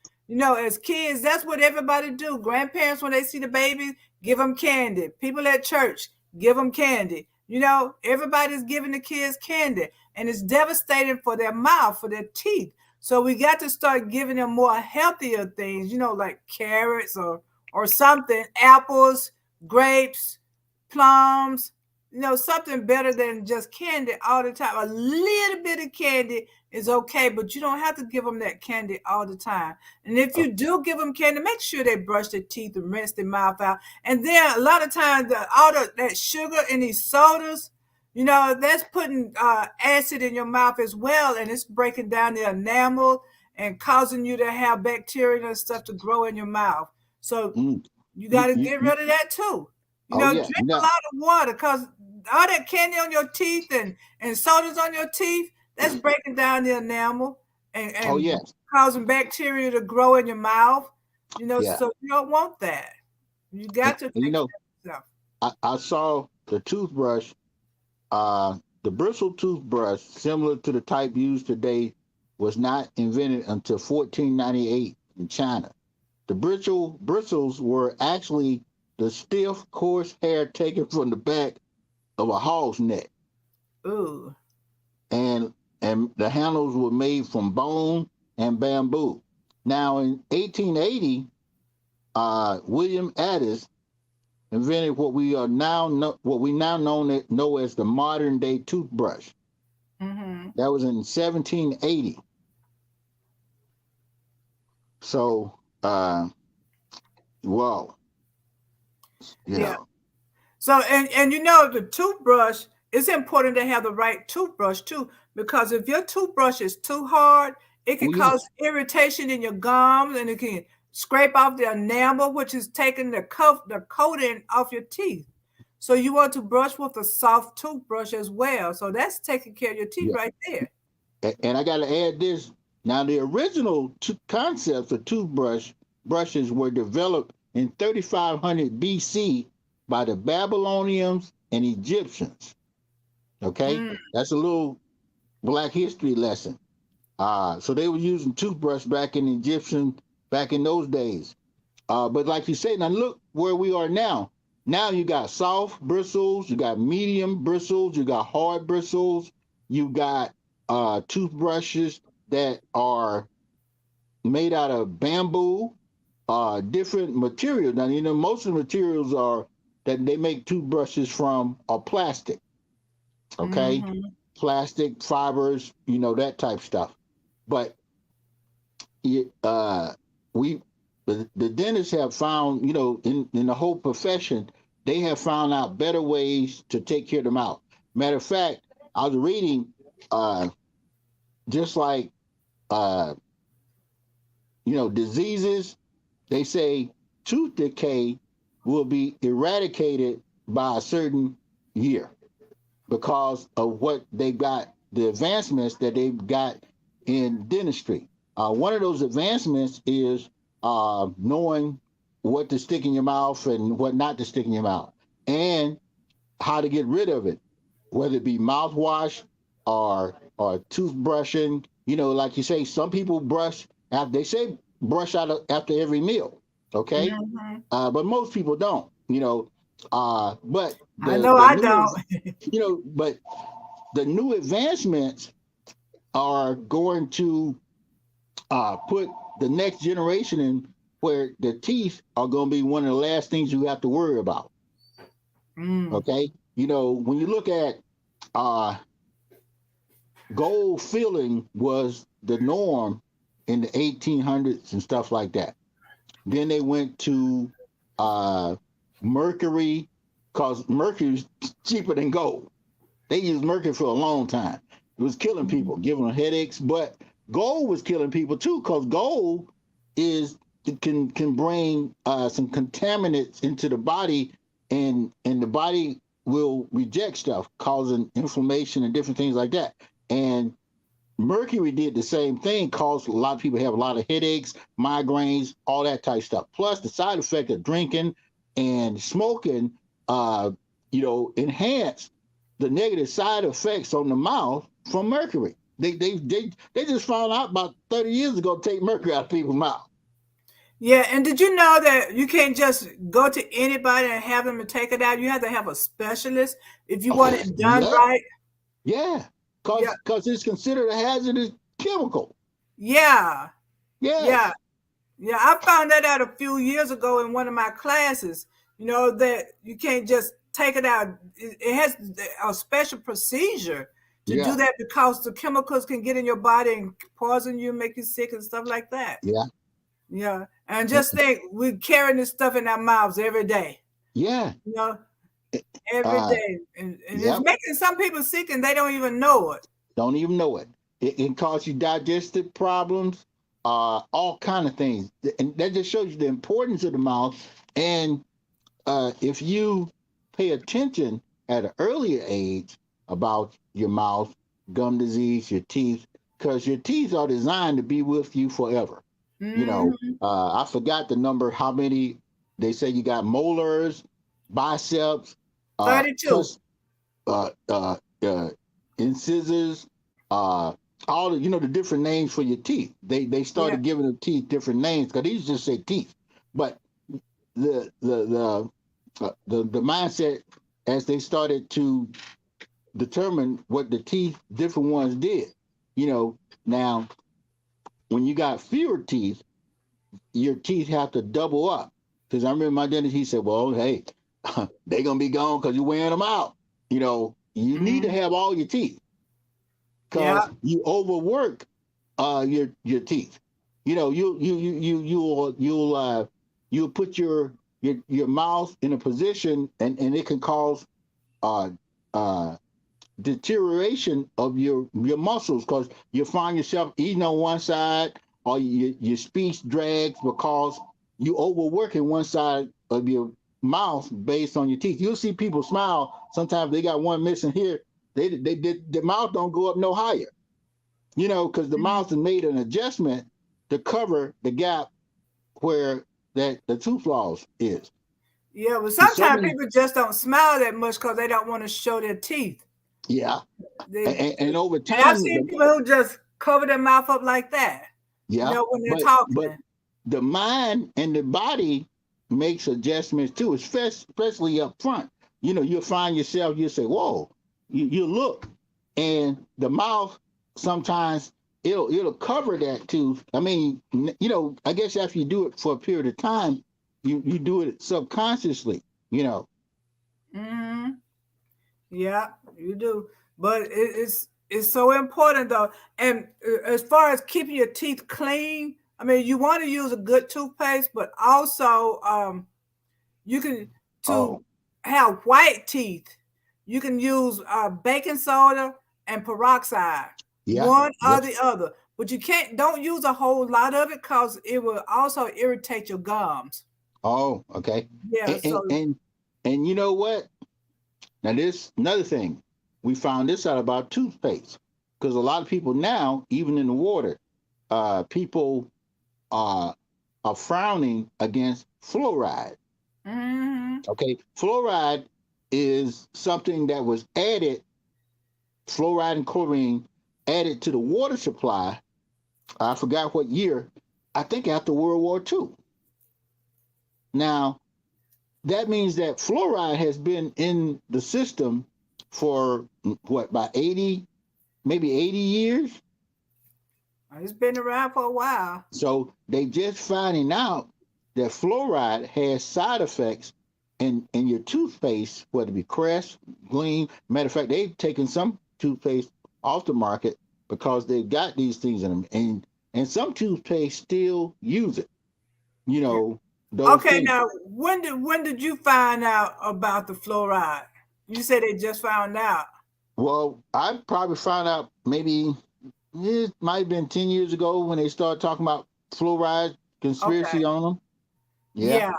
[SPEAKER 1] As kids, that's what everybody do. Grandparents, when they see the babies, give them candy. People at church, give them candy. Everybody's giving the kids candy, and it's devastating for their mouth, for their teeth. So we got to start giving them more healthier things, like carrots or something, apples, grapes, plums, something better than just candy all the time. A little bit of candy is okay, but you don't have to give them that candy all the time. And if you do give them candy, make sure they brush their teeth and rinse their mouth out. And then a lot of times, that sugar in these sodas, that's putting acid in your mouth as well, and it's breaking down the enamel and causing you to have bacteria and stuff to grow in your mouth. So
[SPEAKER 2] Mm.
[SPEAKER 1] you got
[SPEAKER 2] You,
[SPEAKER 1] to
[SPEAKER 2] you,
[SPEAKER 1] get
[SPEAKER 2] you,
[SPEAKER 1] rid of that too.
[SPEAKER 2] oh
[SPEAKER 1] Drink
[SPEAKER 2] yeah.
[SPEAKER 1] a lot of water because all that candy on your teeth and sodas on your teeth, that's breaking down the enamel
[SPEAKER 2] Oh
[SPEAKER 1] and
[SPEAKER 2] yes.
[SPEAKER 1] causing bacteria to grow in your mouth.
[SPEAKER 2] Yeah.
[SPEAKER 1] So you don't want that. You
[SPEAKER 2] And,
[SPEAKER 1] got to
[SPEAKER 2] and
[SPEAKER 1] take care of yourself.
[SPEAKER 2] I saw the toothbrush, the bristle toothbrush, similar to the type used today, was not invented until 1498 in China. The bristles were actually the stiff, coarse hair taken from the back of a hog's neck,
[SPEAKER 1] Ooh.
[SPEAKER 2] and the handles were made from bone and bamboo. Now, in 1880, William Addis invented what we now know as the modern day toothbrush.
[SPEAKER 1] Mm-hmm.
[SPEAKER 2] That was in 1780. So, well, you
[SPEAKER 1] Yeah.
[SPEAKER 2] know,
[SPEAKER 1] So and you know the toothbrush, it's important to have the right toothbrush too, because if your toothbrush is too hard, it can
[SPEAKER 2] well, yeah,
[SPEAKER 1] cause irritation in your gums and it can scrape off the enamel, which is taking the coating off your teeth. So you want to brush with a soft toothbrush as well. So that's taking care of your teeth
[SPEAKER 2] yeah.
[SPEAKER 1] right there.
[SPEAKER 2] And I got to add this. Now, the original concepts of brushes were developed in 3500 BC by the Babylonians and Egyptians. Okay,
[SPEAKER 1] Mm,
[SPEAKER 2] that's a little Black history lesson. So they were using toothbrush back in those days. But like you say, now look where we are now. Now you got soft bristles, you got medium bristles, you got hard bristles, you got toothbrushes that are made out of bamboo, different materials. Now, most of the materials are that they make toothbrushes from are plastic, okay?
[SPEAKER 1] mm-hmm.
[SPEAKER 2] Plastic fibers, that type stuff. But uh, we the dentists have found, in the whole profession, they have found out better ways to take care of the mouth. Matter of fact, I was reading, uh, just like uh, diseases, they say tooth decay will be eradicated by a certain year because of what they got, the advancements that they've got in dentistry. One of those advancements is knowing what to stick in your mouth and what not to stick in your mouth, and how to get rid of it, whether it be mouthwash or toothbrushing. Like you say, some people brush after they say brush after every meal. Okay,
[SPEAKER 1] Mm-hmm.
[SPEAKER 2] but most people don't. But
[SPEAKER 1] I
[SPEAKER 2] the
[SPEAKER 1] know
[SPEAKER 2] the
[SPEAKER 1] I
[SPEAKER 2] new
[SPEAKER 1] don't.
[SPEAKER 2] but the new advancements are going to put the next generation in where the teeth are going to be one of the last things you have to worry about.
[SPEAKER 1] Mm,
[SPEAKER 2] Okay, when you look at uh, gold filling was the norm in the 1800s and stuff like that. Then they went to uh, mercury, because mercury's cheaper than gold. They used mercury for a long time. It was killing people, giving them headaches. But gold was killing people too, because gold is it can bring some contaminants into the body, and the body will reject stuff, causing inflammation and different things like that. And mercury did the same thing, caused a lot of people have a lot of headaches, migraines, all that type of stuff. Plus, the side effect of drinking and smoking, uh, enhance the negative side effects on the mouth from mercury. They just found out about 30 years ago to take mercury out of people's mouth.
[SPEAKER 1] yeah, and did you know that you can't just go to anybody and have them to take it out? You have to have a specialist if you want it done
[SPEAKER 2] Yeah,
[SPEAKER 1] right.
[SPEAKER 2] yeah,
[SPEAKER 1] Yeah,
[SPEAKER 2] because it's considered a hazardous chemical.
[SPEAKER 1] yeah, yeah,
[SPEAKER 2] Yes,
[SPEAKER 1] yeah. I found that out a few years ago in one of my classes. You know that you can't just take it out. It has a special procedure to do
[SPEAKER 2] yeah,
[SPEAKER 1] that because the chemicals can get in your body and poison you, make you sick, and stuff like that.
[SPEAKER 2] yeah,
[SPEAKER 1] Yeah, and just think, we're carrying this stuff in our mouths every day.
[SPEAKER 2] yeah.
[SPEAKER 1] You know, every
[SPEAKER 2] Uh,
[SPEAKER 1] day, and it's
[SPEAKER 2] yeah.
[SPEAKER 1] making some people sick and they don't even know it.
[SPEAKER 2] Don't even know it. It can cause you digestive problems, all kind of things, and that just shows you the importance of the mouth. And if you pay attention at an earlier age about your mouth, gum disease, your teeth, because your teeth are designed to be with you forever.
[SPEAKER 1] Hmm.
[SPEAKER 2] I forgot the number, how many they say you got molars, biceps,
[SPEAKER 1] 32.
[SPEAKER 2] cus, uh, uh, uh, incisors, uh, all the the different names for your teeth. They
[SPEAKER 1] Yeah,
[SPEAKER 2] started giving the teeth different names because these just say teeth, but the mindset as they started to determine what the teeth different ones did. Now when you got fewer teeth. your teeth have to double up. Because I remember my dentist, he said, well, hey, they're going to be gone because you're wearing them out. You need to
[SPEAKER 1] Mm-hmm.
[SPEAKER 2] have all your teeth
[SPEAKER 1] Yeah.
[SPEAKER 2] because you overwork your teeth. You'll put your mouth in a position, and it can cause uh uh deterioration of your muscles because you find yourself eating on one side, or your speech drags because you overworking one side of your mouth based on your teeth. You'll see people smile. Sometimes they got one missing here. The mouth don't go up no higher. Because the
[SPEAKER 1] Mhm.
[SPEAKER 2] mouth has made an adjustment to cover the gap where that the tooth loss is.
[SPEAKER 1] Yeah, but
[SPEAKER 2] See, so
[SPEAKER 1] sometimes
[SPEAKER 2] many,
[SPEAKER 1] people just don't smile that much because they don't want to show their teeth.
[SPEAKER 2] yeah,
[SPEAKER 1] They,
[SPEAKER 2] and over
[SPEAKER 1] and I've
[SPEAKER 2] time,
[SPEAKER 1] seen people who just cover their mouth up like that,
[SPEAKER 2] yeah,
[SPEAKER 1] when they're
[SPEAKER 2] but
[SPEAKER 1] talking.
[SPEAKER 2] the mind and the body makes adjustments too, especially up front. You'll find yourself, you'll say, whoa, you look, and the mouth sometimes it'll cover that tooth. I mean, I guess after you do it for a period of time, you do it subconsciously, you know.
[SPEAKER 1] Hmm. Yeah, you do. But it's so important though. And as far as keeping your teeth clean, I mean, you want to use a good toothpaste, but also you can to
[SPEAKER 2] Oh,
[SPEAKER 1] have white teeth. You can use baking soda and peroxide,
[SPEAKER 2] yeah,
[SPEAKER 1] one or
[SPEAKER 2] yes.
[SPEAKER 1] the other. But you can't don't use a whole lot of it because it will also irritate your gums.
[SPEAKER 2] Oh, okay.
[SPEAKER 1] Yeah,
[SPEAKER 2] And
[SPEAKER 1] so
[SPEAKER 2] and and, and you know what? Now, this another thing. We found this out about toothpaste because a lot of people now, even in the water, people are frowning against fluoride.
[SPEAKER 1] mhm.
[SPEAKER 2] Okay, fluoride is something that was added, fluoride and chlorine added to the water supply. I forgot what year. I think after World War II. Now, that means that fluoride has been in the system for what, about 80, maybe 80 years.
[SPEAKER 1] It's been around for a while.
[SPEAKER 2] So they just finding out that fluoride has side effects in your toothpaste, whether it be Crest, Gleam. Matter of fact, they've taken some toothpaste off the market because they've got these things in them, and some toothpaste still use it. You
[SPEAKER 1] Yeah.
[SPEAKER 2] know those
[SPEAKER 1] Okay,
[SPEAKER 2] things.
[SPEAKER 1] now when did you find out about the fluoride? You said they just found out.
[SPEAKER 2] Well, I probably found out maybe it might have been 10 years ago when they started talking about fluoride
[SPEAKER 1] Okay.
[SPEAKER 2] conspiracy on them. Yeah.
[SPEAKER 1] Yeah.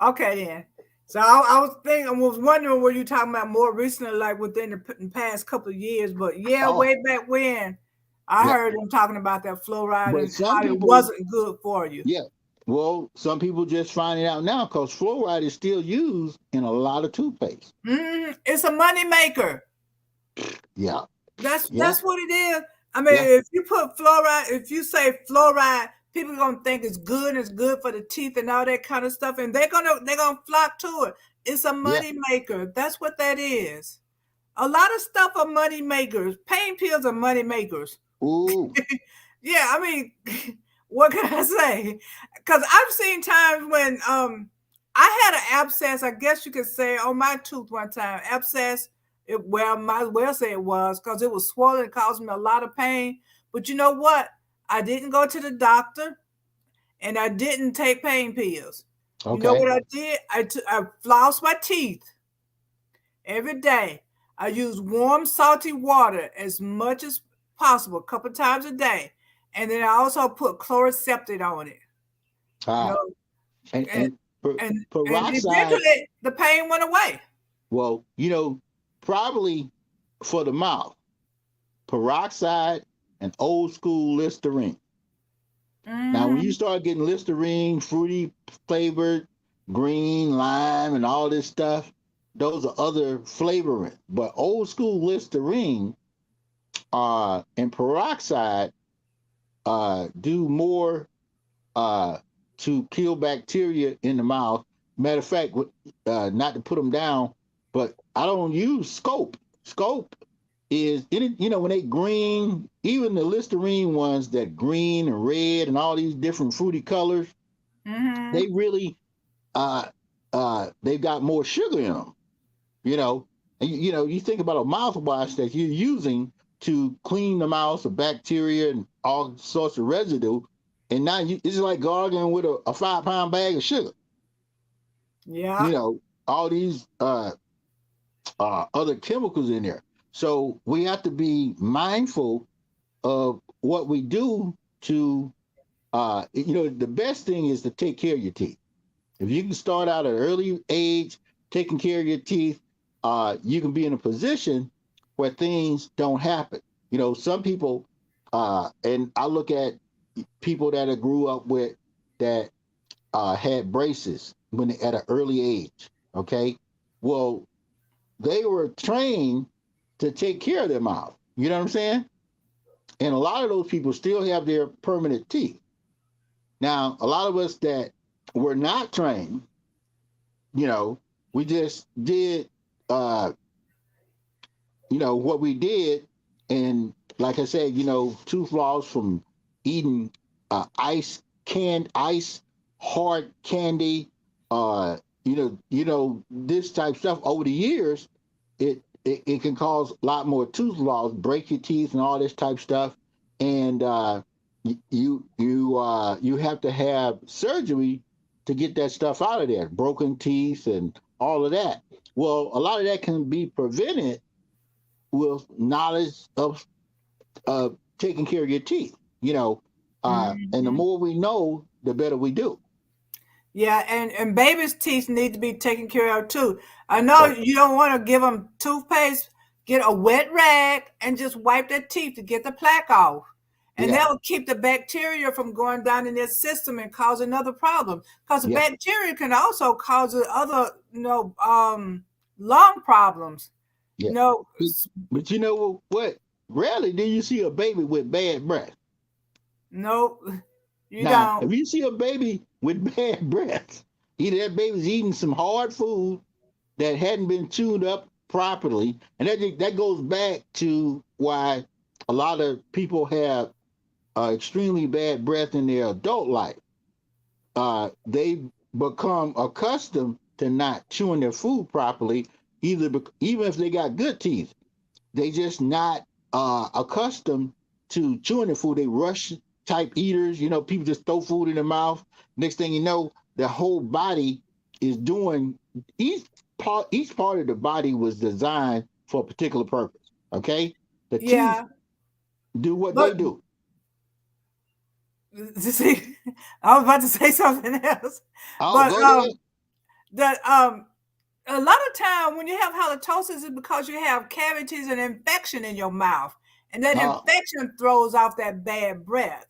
[SPEAKER 1] Okay then. So I was wondering what you talking about more recently, like within the past couple of years. But yeah,
[SPEAKER 2] Oh,
[SPEAKER 1] way back when, I
[SPEAKER 2] yeah.
[SPEAKER 1] heard them talking about that fluoride
[SPEAKER 2] But
[SPEAKER 1] and
[SPEAKER 2] some
[SPEAKER 1] how it
[SPEAKER 2] people,
[SPEAKER 1] wasn't good for you.
[SPEAKER 2] yeah. Well, some people just finding out now because fluoride is still used in a lot of toothpaste.
[SPEAKER 1] It's a money maker.
[SPEAKER 2] Yeah.
[SPEAKER 1] That's
[SPEAKER 2] Yeah.
[SPEAKER 1] that's what it is. I mean,
[SPEAKER 2] Yeah.
[SPEAKER 1] if you put fluoride, if you say fluoride, people gonna think it's good for the teeth and all that kind of stuff, and they're gonna flock to it. It's a
[SPEAKER 2] Yeah.
[SPEAKER 1] money maker. That's what that is. A lot of stuff are money makers. Pain pills are money makers.
[SPEAKER 2] Ooh.
[SPEAKER 1] Yeah, I mean, what can I say? Because I've seen times when I had an abscess, I guess you could say, on my tooth one time. Abscess, well, might as well say it was because it was swollen, causing me a lot of pain. But you know what? I didn't go to the doctor and I didn't take pain pills. You know
[SPEAKER 2] Okay.
[SPEAKER 1] what I did? I flossed my teeth every day. I use warm, salty water as much as possible, a couple times a day. And then I also put chloroseptic on it, you know,
[SPEAKER 2] Ah. And
[SPEAKER 1] and
[SPEAKER 2] and
[SPEAKER 1] and
[SPEAKER 2] peroxide.
[SPEAKER 1] eventually the pain went away.
[SPEAKER 2] Well, probably for the mouth, peroxide and old school Listerine. Now, when you
[SPEAKER 1] Hmm.
[SPEAKER 2] start getting Listerine, fruity flavored, green, lime, and all this stuff, those are other flavoring. But old school Listerine and peroxide do more to kill bacteria in the mouth. Matter of fact, not to put them down, but I don't use scope. Scope is when they green even the Listerine ones that green and red and all these different fruity colors,
[SPEAKER 1] Mm-hmm.
[SPEAKER 2] they really they've got more sugar in them. You know, and you think about a mouthwash that you're using to clean the mouth of bacteria and all sorts of residue, and now it's like gargling with a 5 pound bag of sugar.
[SPEAKER 1] Yeah.
[SPEAKER 2] You know, all these other chemicals in there. So we have to be mindful of what we do to, the best thing is to take care of your teeth. If you can start out at an early age taking care of your teeth, you can be in a position where things don't happen. Some people, and I look at people that I grew up with that had braces at an early age. Okay, well, they were trained to take care of their mouth. You know what I'm saying? And a lot of those people still have their permanent teeth. Now, a lot of us that were not trained, you know, we just did, uh, what we did. And like I said, tooth loss from eating ice, hard candy, this type stuff over the years, it can cause a lot more tooth loss, break your teeth and all this type stuff. And you have to have surgery to get that stuff out of there, broken teeth and all of that. Well, a lot of that can be prevented with knowledge of taking care of your teeth, and the
[SPEAKER 1] Mm-hmm.
[SPEAKER 2] more we know, the better we do.
[SPEAKER 1] Yeah, and babies' teeth need to be taken care of too. I know
[SPEAKER 2] Oh,
[SPEAKER 1] you don't want to give them toothpaste. Get a wet rag and just wipe their teeth to get the plaque off. And
[SPEAKER 2] yeah,
[SPEAKER 1] that will keep the bacteria from going down in their system and causing other problems. Because the
[SPEAKER 2] yeah,
[SPEAKER 1] bacteria can also cause other, lung problems.
[SPEAKER 2] yeah.
[SPEAKER 1] You know,
[SPEAKER 2] But you know what? Rarely do you see a baby with bad breath.
[SPEAKER 1] no, you
[SPEAKER 2] Now,
[SPEAKER 1] don't.
[SPEAKER 2] if you see a baby with bad breath, either that baby's eating some hard food that hadn't been chewed up properly, and that goes back to why a lot of people have extremely bad breath in their adult life. They become accustomed to not chewing their food properly, even if they got good teeth. They just not accustomed to chewing their food. They rush type eaters. People just throw food in their mouth. Next thing you know, their whole body is doing each part of the body was designed for a particular purpose. Okay, the teeth
[SPEAKER 1] Yeah,
[SPEAKER 2] do what they
[SPEAKER 1] but
[SPEAKER 2] do.
[SPEAKER 1] see, I was about to say something else,
[SPEAKER 2] Oh,
[SPEAKER 1] but
[SPEAKER 2] go ahead.
[SPEAKER 1] that a lot of time when you have halitosis is because you have cavities and infection in your mouth, and that
[SPEAKER 2] Uh,
[SPEAKER 1] infection throws off that bad breath.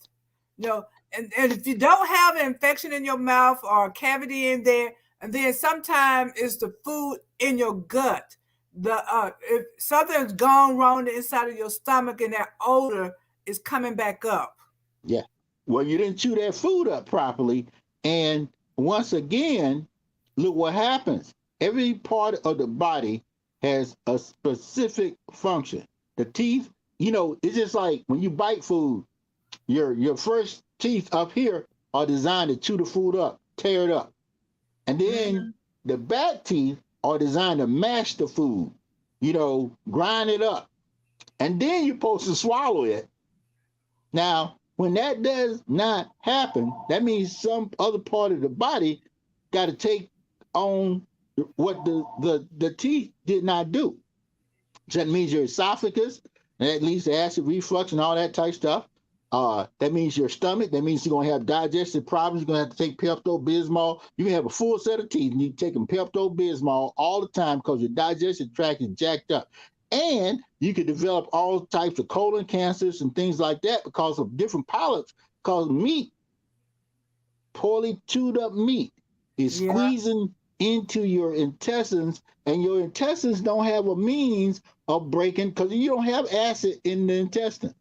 [SPEAKER 1] You know, and if you don't have an infection in your mouth or a cavity in there, and then sometimes it's the food in your gut. If something's gone wrong inside of your stomach and that odor is coming back up.
[SPEAKER 2] yeah. Well, you didn't chew that food up properly. And once again, look what happens. Every part of the body has a specific function. The teeth, it's just like when you bite food, your first teeth up here are designed to chew the food up, tear it up. And then
[SPEAKER 1] Mhm.
[SPEAKER 2] the back teeth are designed to mash the food, grind it up. And then you're supposed to swallow it. Now, when that does not happen, that means some other part of the body got to take on what the teeth did not do. So that means your esophagus, and that leads to acid reflux and all that type stuff. That means your stomach. That means you're gonna have digestive problems. You're gonna have to take Pepto Bismol. You can have a full set of teeth, and you take Pepto Bismol all the time because your digestive tract is jacked up. And you could develop all types of colon cancers and things like that because of different polyps. Because meat, poorly chewed up meat, is
[SPEAKER 1] Yeah,
[SPEAKER 2] squeezing into your intestines, and your intestines don't have a means of breaking because you don't have acid in the intestine.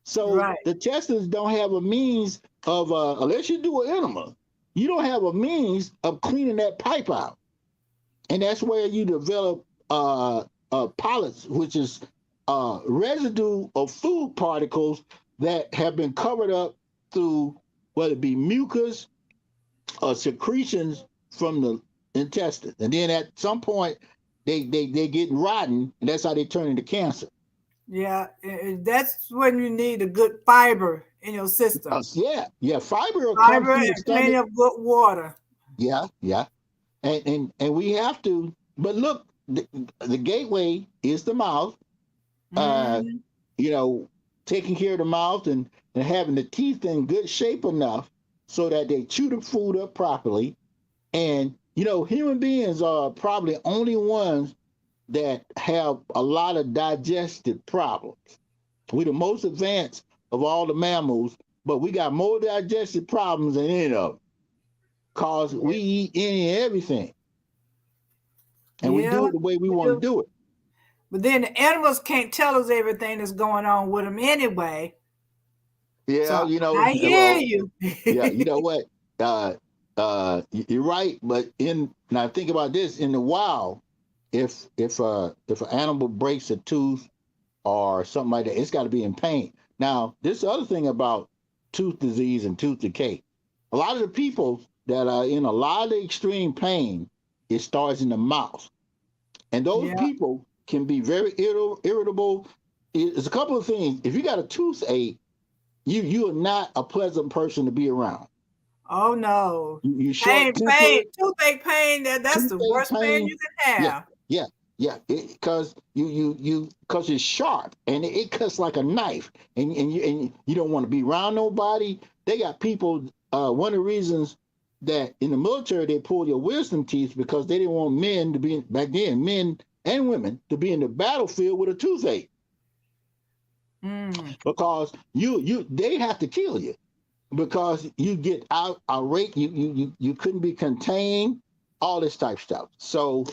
[SPEAKER 2] So
[SPEAKER 1] right.
[SPEAKER 2] the intestines don't have a means of, unless you do an enema, you don't have a means of cleaning that pipe out, and that's where you develop polyps, which is residue of food particles that have been covered up through whether it be mucus or secretions from the intestine, and then at some point they get rotten, and that's how they turn into cancer.
[SPEAKER 1] Yeah, that's when you need a good fiber in your system.
[SPEAKER 2] Yeah, fiber will come
[SPEAKER 1] Fiber
[SPEAKER 2] through the
[SPEAKER 1] and plenty
[SPEAKER 2] stomach.
[SPEAKER 1] of good water.
[SPEAKER 2] Yeah, and we have to. But look, the gateway is the mouth. Uh,
[SPEAKER 1] Mm,
[SPEAKER 2] you know, taking care of the mouth and having the teeth in good shape enough so that they chew the food up properly. And human beings are probably only ones that have a lot of digestive problems. We're the most advanced of all the mammals, but we got more digestive problems than any of them because we
[SPEAKER 1] yeah,
[SPEAKER 2] eat any and everything, and we
[SPEAKER 1] yeah,
[SPEAKER 2] do it the way we
[SPEAKER 1] we
[SPEAKER 2] want to
[SPEAKER 1] do.
[SPEAKER 2] do it.
[SPEAKER 1] But then the animals can't tell us everything that's going on with them anyway.
[SPEAKER 2] Yeah,
[SPEAKER 1] So I hear
[SPEAKER 2] well,
[SPEAKER 1] you.
[SPEAKER 2] yeah, you know what? Uh, you're right, but in now think about this: in the wild, if an animal breaks a tooth or something like that, it's got to be in pain. Now, this other thing about tooth disease and tooth decay, a lot of the people that are in a lot of the extreme pain, it starts in the mouth, and those
[SPEAKER 1] Yeah.
[SPEAKER 2] people can be very irritable. It's a couple of things. If you got a toothache, you are not a pleasant person to be around.
[SPEAKER 1] Oh no.
[SPEAKER 2] You short
[SPEAKER 1] Pain,
[SPEAKER 2] tempered,
[SPEAKER 1] toothache pain. That's the
[SPEAKER 2] toothache
[SPEAKER 1] worst pain
[SPEAKER 2] pain.
[SPEAKER 1] you can
[SPEAKER 2] Yeah,
[SPEAKER 1] have.
[SPEAKER 2] yeah, yeah. Because because it's sharp and it cuts like a knife, and you don't want to be around nobody. They got people. One of the reasons that in the military they pull your wisdom teeth because they didn't want men to be back then, men and women to be in the battlefield with a toothache
[SPEAKER 1] Mm.
[SPEAKER 2] because you they have to kill you because you get outraged, you couldn't be contained, all this type of stuff. So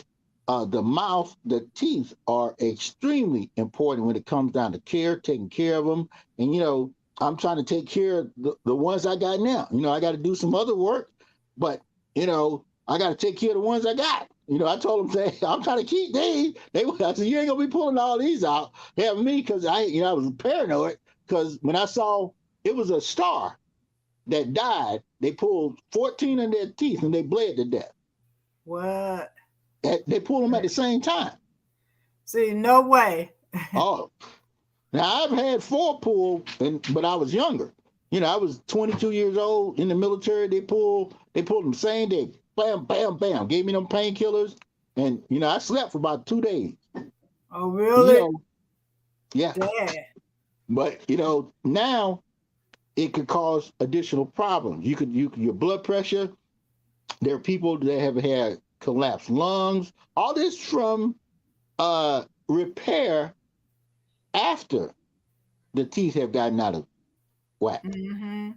[SPEAKER 2] the mouth, the teeth are extremely important when it comes down to taking care of them. And I'm trying to take care of the ones I got now. I got to do some other work, but I got to take care of the ones I got. I told them, say, I'm trying to keep these. I said, you ain't gonna be pulling all these out. Having me because I was paranoid because when I saw it was a star that died, they pulled 14 of their teeth and they bled to death.
[SPEAKER 1] What?
[SPEAKER 2] They pulled them at the same time.
[SPEAKER 1] See, no way.
[SPEAKER 2] Oh, now I've had four pulled, but I was younger. I was 22 years old in the military. They pulled them same day. Bam, bam, bam. Gave me them painkillers, and I slept for about 2 days.
[SPEAKER 1] Oh,
[SPEAKER 2] You
[SPEAKER 1] really?
[SPEAKER 2] know, yeah.
[SPEAKER 1] Dad.
[SPEAKER 2] But now it could cause additional problems. Your blood pressure. There are people that have had collapsed lungs. All this from repair after the teeth have gotten out of whack.
[SPEAKER 1] Mm-hmm.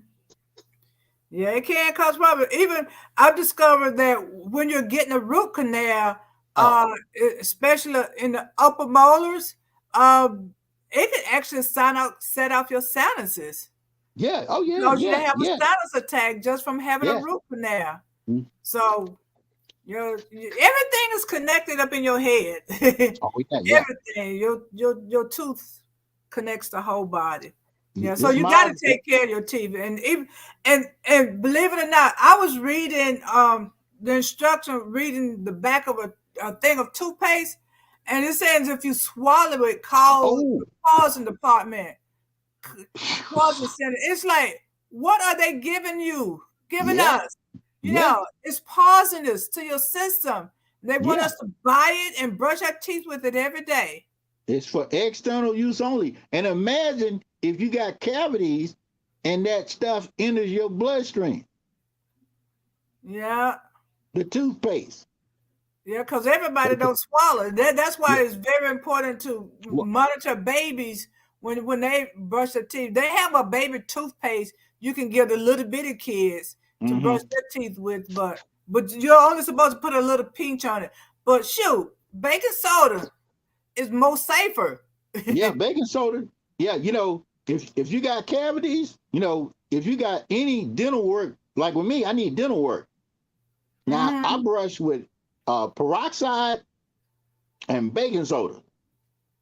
[SPEAKER 1] Yeah, it can cause problems. Even I've discovered that when you're getting a root canal,
[SPEAKER 2] Oh,
[SPEAKER 1] especially in the upper molars, it can actually set off your sinuses.
[SPEAKER 2] yeah. Oh, yeah,
[SPEAKER 1] Cause you to
[SPEAKER 2] yeah,
[SPEAKER 1] have a
[SPEAKER 2] yeah,
[SPEAKER 1] sinus attack just from having a
[SPEAKER 2] yeah.
[SPEAKER 1] root canal.
[SPEAKER 2] Mm.
[SPEAKER 1] So everything is connected up in your head.
[SPEAKER 2] Oh, yeah, yeah.
[SPEAKER 1] Everything. Your tooth connects the whole body. Yeah, so
[SPEAKER 2] This
[SPEAKER 1] you got to
[SPEAKER 2] mild.
[SPEAKER 1] take care of your teeth, and even and believe it or not, I was reading the instruction, reading the back of a thing of toothpaste, and it says if you swallow it, call
[SPEAKER 2] Oh,
[SPEAKER 1] the pausing department, pausing center. It's like, what are they giving you, giving
[SPEAKER 2] yeah,
[SPEAKER 1] us?
[SPEAKER 2] yeah,
[SPEAKER 1] It's poisonous to your system. They want
[SPEAKER 2] yeah.
[SPEAKER 1] us to buy it and brush our teeth with it every day.
[SPEAKER 2] It's for external use only. And imagine if you got cavities and that stuff enters your bloodstream,
[SPEAKER 1] Yeah.
[SPEAKER 2] the toothpaste.
[SPEAKER 1] Yeah, because everybody don't swallow. That's
[SPEAKER 2] Yeah.
[SPEAKER 1] why it's very important to
[SPEAKER 2] Well,
[SPEAKER 1] monitor babies when they brush their teeth. They have a baby toothpaste you can give the little bitty kids to brush
[SPEAKER 2] mm-hmm.
[SPEAKER 1] their teeth with, but you're only supposed to put a little pinch on it. But shoot, baking soda is more safer.
[SPEAKER 2] Yeah, baking soda. Yeah, if you got cavities, if you got any dental work, like with me, I need dental work. Now I
[SPEAKER 1] Hmm.
[SPEAKER 2] brush with peroxide and baking soda,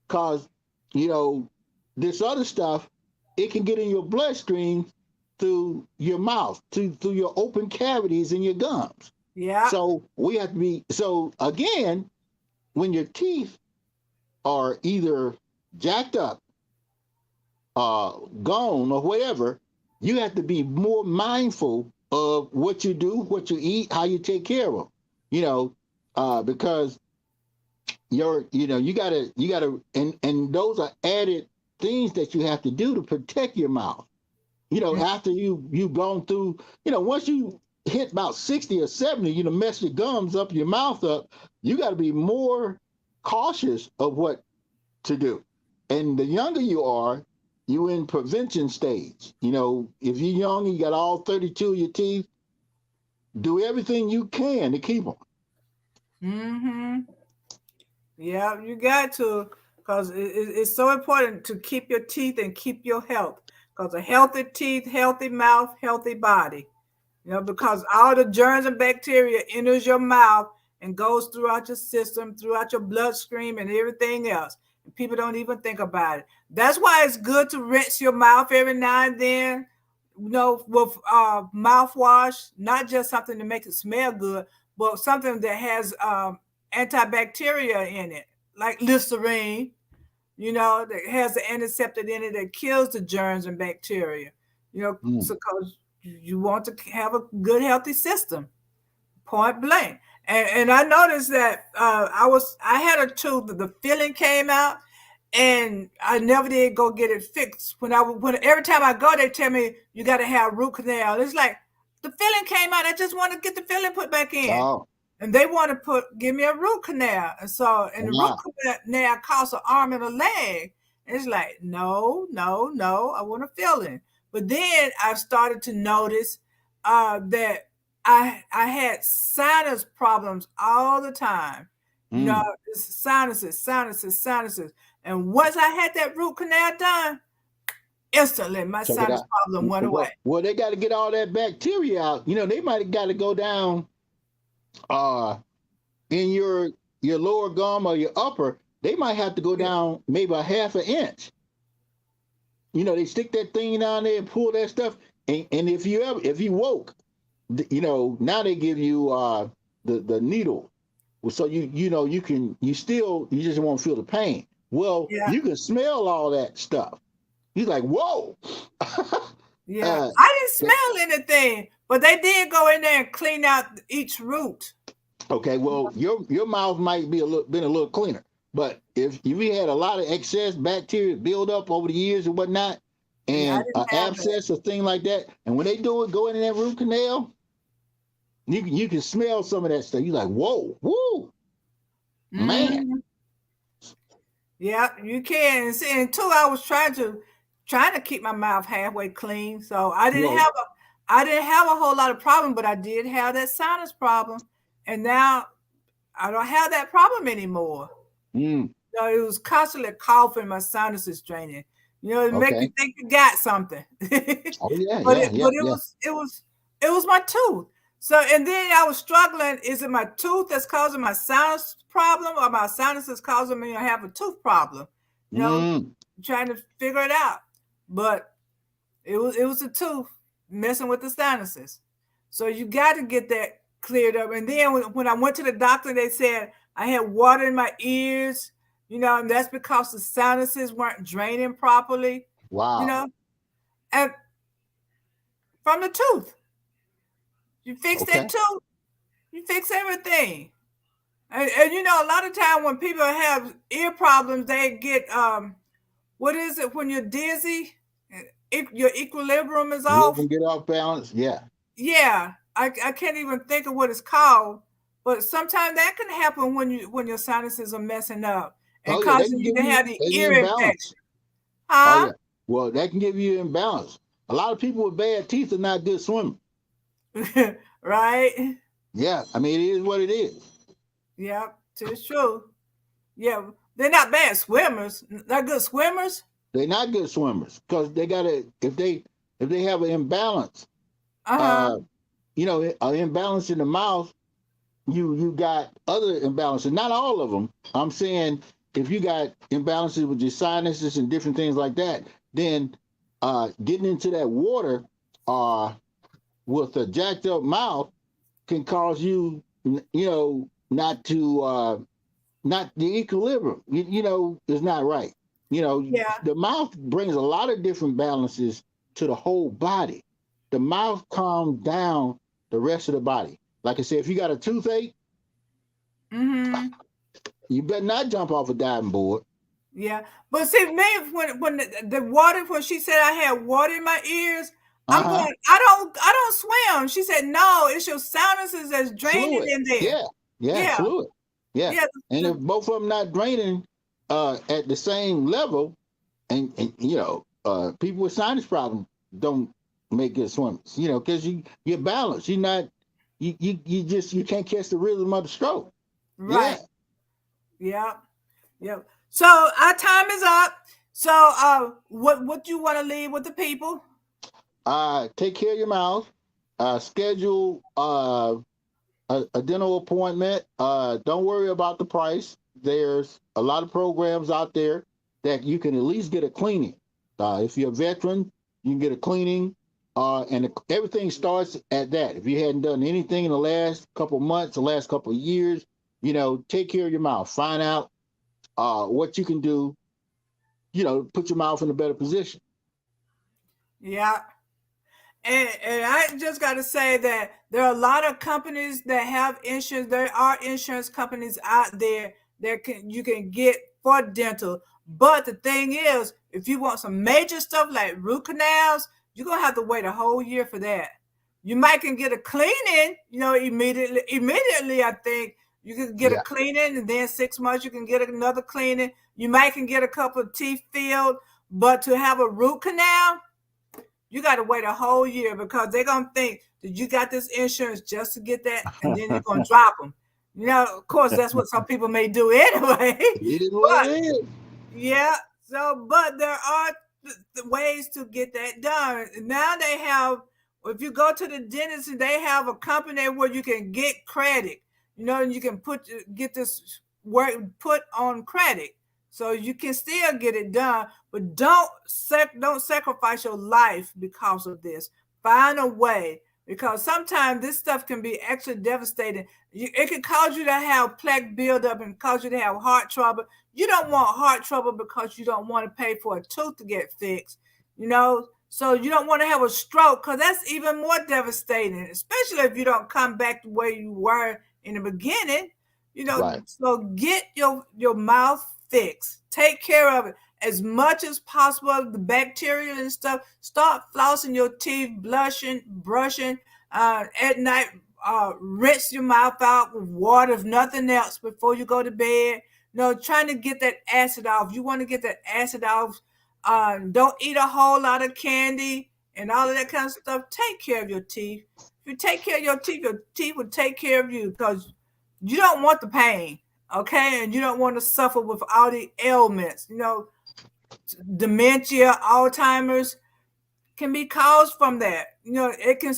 [SPEAKER 2] cause you know, this other stuff, it can get in your bloodstream through your mouth, through your open cavities in your gums.
[SPEAKER 1] Yeah.
[SPEAKER 2] So we have to be, so again, when your teeth are either jacked up, gone, or whatever, you have to be more mindful of what you do, what you eat, how you take care of them. You know, because you gotta, and those are added things that you have to do to protect your mouth. After you've gone through, once you hit about 60 or 70, mess your gums up, your mouth up, you got to be more cautious of what to do. And the younger you are, you in prevention stage. If you're young and you got all 32 of your teeth, do everything you can to keep them.
[SPEAKER 1] Mm-hmm. Yeah, you got to, because it's so important to keep your teeth and keep your health. Because a healthy teeth, healthy mouth, healthy body. Because all the germs and bacteria enters your mouth and goes throughout your system, throughout your bloodstream and everything else. And people don't even think about it. That's why it's good to rinse your mouth every now and then, with mouthwash, not just something to make it smell good, but something that has antibacteria in it, like Listerine, that has the antiseptic in it that kills the germs and bacteria,
[SPEAKER 2] Mm.
[SPEAKER 1] so because you want to have a good, healthy system, point blank. And I noticed that I had a tooth, the filling came out, and I never did go get it fixed. When every time I go, they tell me you got to have root canal. It's like the filling came out. I just want to get the filling put back in,
[SPEAKER 2] Oh,
[SPEAKER 1] and they want to give me a root canal. And the root
[SPEAKER 2] wow.
[SPEAKER 1] canal costs an arm and a leg. And it's like, no, no, no. I want a filling. But then I started to notice that I had sinus problems all the time.
[SPEAKER 2] Mm.
[SPEAKER 1] Sinuses, sinuses, sinuses. And once I had that root canal done, instantly my
[SPEAKER 2] Check it
[SPEAKER 1] sinus
[SPEAKER 2] out.
[SPEAKER 1] problem went away.
[SPEAKER 2] Well, they got to get all that bacteria out. They might have got to go down uh in your lower gum or your upper. They might have to go
[SPEAKER 1] Yeah.
[SPEAKER 2] down maybe a half an inch. They stick that thing down there and pull that stuff. And if you woke, now they give you the needle. So you just won't feel the pain. Well,
[SPEAKER 1] Yeah.
[SPEAKER 2] you can smell all that stuff. He's like, whoa.
[SPEAKER 1] Yeah.
[SPEAKER 2] uh,
[SPEAKER 1] I didn't smell anything, but they did go in there and clean out each root.
[SPEAKER 2] okay, well, your mouth might be been a little cleaner, but if you had a lot of excess bacteria build up over the years and whatnot,
[SPEAKER 1] Yeah, I
[SPEAKER 2] and
[SPEAKER 1] didn't
[SPEAKER 2] an
[SPEAKER 1] have that.
[SPEAKER 2] abscess or thing like that, and when they go in that root canal, you can smell some of that stuff. You're like, whoa, woo, man.
[SPEAKER 1] Mm-hmm. Yeah, you can. And two, I was trying to keep my mouth halfway clean. So
[SPEAKER 2] Well,
[SPEAKER 1] I didn't have a whole lot of problem, but I did have that sinus problem. And now I don't have that problem anymore.
[SPEAKER 2] mm,
[SPEAKER 1] It was constantly coughing, my sinuses draining. It make you
[SPEAKER 2] okay.
[SPEAKER 1] think you got something. but
[SPEAKER 2] Oh yeah, yeah,
[SPEAKER 1] it
[SPEAKER 2] yeah,
[SPEAKER 1] but it
[SPEAKER 2] yeah.
[SPEAKER 1] was it was it was my tooth. So and then I was struggling. Is it my tooth that's causing my sinus problem, or my sinuses causing me to have a tooth problem? You know,
[SPEAKER 2] Mm,
[SPEAKER 1] trying to figure it out. But it was the tooth messing with the sinuses. So you got to get that cleared up. And then when I went to the doctor, they said I had water in my ears, and that's because the sinuses weren't draining properly, you
[SPEAKER 2] wow.
[SPEAKER 1] know, and from the tooth. You fix that
[SPEAKER 2] Okay.
[SPEAKER 1] tooth, you fix everything. And a lot of time when people have ear problems, they get what is it when you're dizzy? Your equilibrium is
[SPEAKER 2] You
[SPEAKER 1] off.
[SPEAKER 2] ever get off balance? Yeah.
[SPEAKER 1] Yeah, I can't even think of what it's called, but sometimes that can happen when your sinuses are messing up and
[SPEAKER 2] Oh yeah, they
[SPEAKER 1] causing
[SPEAKER 2] can
[SPEAKER 1] you
[SPEAKER 2] give
[SPEAKER 1] to
[SPEAKER 2] you
[SPEAKER 1] have the
[SPEAKER 2] an
[SPEAKER 1] ear
[SPEAKER 2] imbalance.
[SPEAKER 1] infection.
[SPEAKER 2] Oh
[SPEAKER 1] Huh?
[SPEAKER 2] yeah. Well, that can give you imbalance. A lot of people with bad teeth are not good swimmers.
[SPEAKER 1] Right?
[SPEAKER 2] Yeah, I mean it is what it is.
[SPEAKER 1] Yep, it's true. Yeah, they're not bad swimmers. They're good swimmers.
[SPEAKER 2] They're not good swimmers because they gotta if they have an imbalance,
[SPEAKER 1] Uh-huh.
[SPEAKER 2] uh, an imbalance in the mouth, you got other imbalances. Not all of them. I'm saying if you got imbalances with your sinuses and different things like that, then getting into that water uh, with a jacked up mouth can cause you, not to not the equilibrium. Is not right.
[SPEAKER 1] Yeah.
[SPEAKER 2] The mouth brings a lot of different balances to the whole body. The mouth calms down the rest of the body. Like I said, if you got a toothache,
[SPEAKER 1] Mm-hmm.
[SPEAKER 2] you better not jump off a diving board.
[SPEAKER 1] Yeah. But see, me when the water when she said I had water in my ears,
[SPEAKER 2] Uh
[SPEAKER 1] I'm
[SPEAKER 2] huh.
[SPEAKER 1] going, I don't swim. She said, no, it's your sinuses that's draining
[SPEAKER 2] Fluid.
[SPEAKER 1] in there.
[SPEAKER 2] Yeah. Yeah.
[SPEAKER 1] Yeah.
[SPEAKER 2] Fluid. Yeah.
[SPEAKER 1] Yeah.
[SPEAKER 2] And if
[SPEAKER 1] The,
[SPEAKER 2] both of them not draining at the same level, and people with sinus problems don't make good swimmers. Because you're balanced. You're not. You can't catch the rhythm of the stroke. Yeah.
[SPEAKER 1] right. Yeah. Yeah. So our time is up. So what you want to leave with the people?
[SPEAKER 2] Take care of your mouth. Schedule a dental appointment. Don't worry about the price. There's a lot of programs out there that you can at least get a cleaning. If you're a veteran, you can get a cleaning, and everything starts at that. If you hadn't done anything in the last couple of months, the last couple of years, take care of your mouth. Find out what you can do. Put your mouth in a better position.
[SPEAKER 1] Yeah. And I just got to say that there are a lot of companies that have insurance. There are insurance companies out there that you can get for dental. But the thing is, if you want some major stuff like root canals, you're gonna have to wait a whole year for that. You might can get a cleaning, immediately. Immediately, I think you can get a
[SPEAKER 2] Yeah.
[SPEAKER 1] cleaning, and then 6 months you can get another cleaning. You might can get a couple of teeth filled, but to have a root canal, you got to wait a whole year because they're going to think that you got this insurance just to get that, and then you're going to drop them. Of course, that's what some people may do anyway.
[SPEAKER 2] It is what it
[SPEAKER 1] But
[SPEAKER 2] is.
[SPEAKER 1] yeah, but there are ways to get that done. Now they have, if you go to the dentist, they have a company where you can get credit, and you can get this work put on credit. So you can still get it done, but don't sacrifice your life because of this. Find a way, because sometimes this stuff can be actually devastating. It can cause you to have plaque buildup and cause you to have heart trouble. You don't want heart trouble because you don't want to pay for a tooth to get fixed, so you don't want to have a stroke, because that's even more devastating, especially if you don't come back to where you were in the beginning.
[SPEAKER 2] Right.
[SPEAKER 1] So get your mouth fixed. Take care of it as much as possible. The bacteria and stuff. Start flossing your teeth, brushing at night. Rinse your mouth out with water, if nothing else, before you go to bed. Trying to get that acid off. You want to get that acid off. Don't eat a whole lot of candy and all of that kind of stuff. Take care of your teeth. If you take care of your teeth will take care of you, because you don't want the pain, okay? And you don't want to suffer with all the ailments. Dementia, Alzheimer's can be caused from that. It can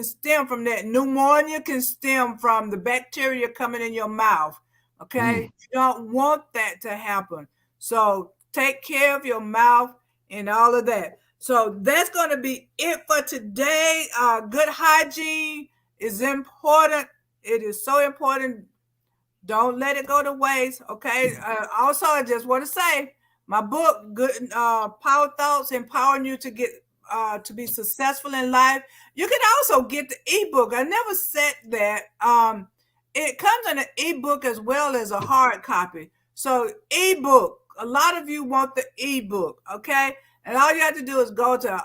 [SPEAKER 1] stem from that. Pneumonia can stem from the bacteria coming in your mouth. Okay,
[SPEAKER 2] Mm.
[SPEAKER 1] you don't want that to happen. So take care of your mouth and all of that. So that's going to be it for today. Good hygiene is important. It is so important. Don't let it go to waste. Okay. Also, I just want to say my book, Good Power Thoughts, empowering you to get to be successful in life. You can also get the ebook. I never said that. It comes in an ebook as well as a hard copy. So ebook. A lot of you want the ebook. Okay. And all you have to do is go to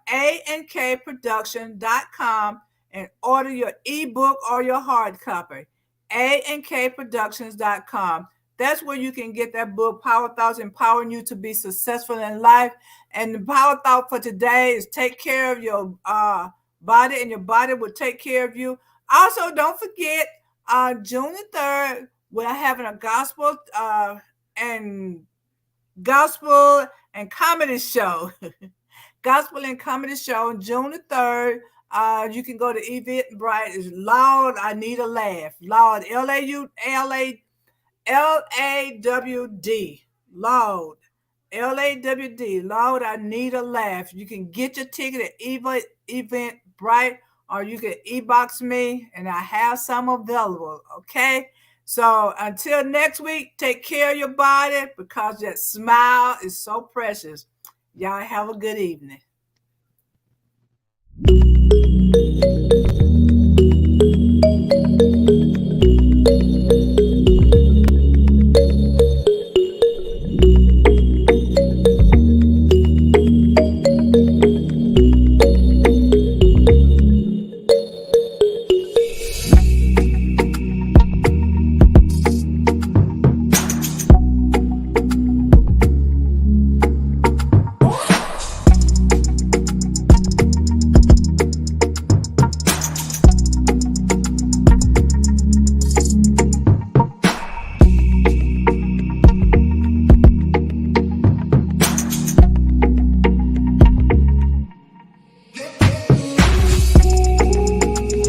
[SPEAKER 1] ankproduction.com and order your ebook or your hard copy. ankproductions.com. That's where you can get that book, Power Thoughts, empowering you to be successful in life. And the power thought for today is take care of your body, and your body will take care of you. Also, don't forget, June the 3rd, we're having a and gospel and comedy show. Gospel and comedy show on June the 3rd. You can go to Eventbrite. It's Loud, I Need a Laugh. Loud, Laud, LAWD, Lord. LAWD, Lord, I need a laugh. You can get your ticket at Eventbrite, or you can e-box me, and I have some available. Okay. So until next week, take care of your body because that smile is so precious. Y'all have a good evening.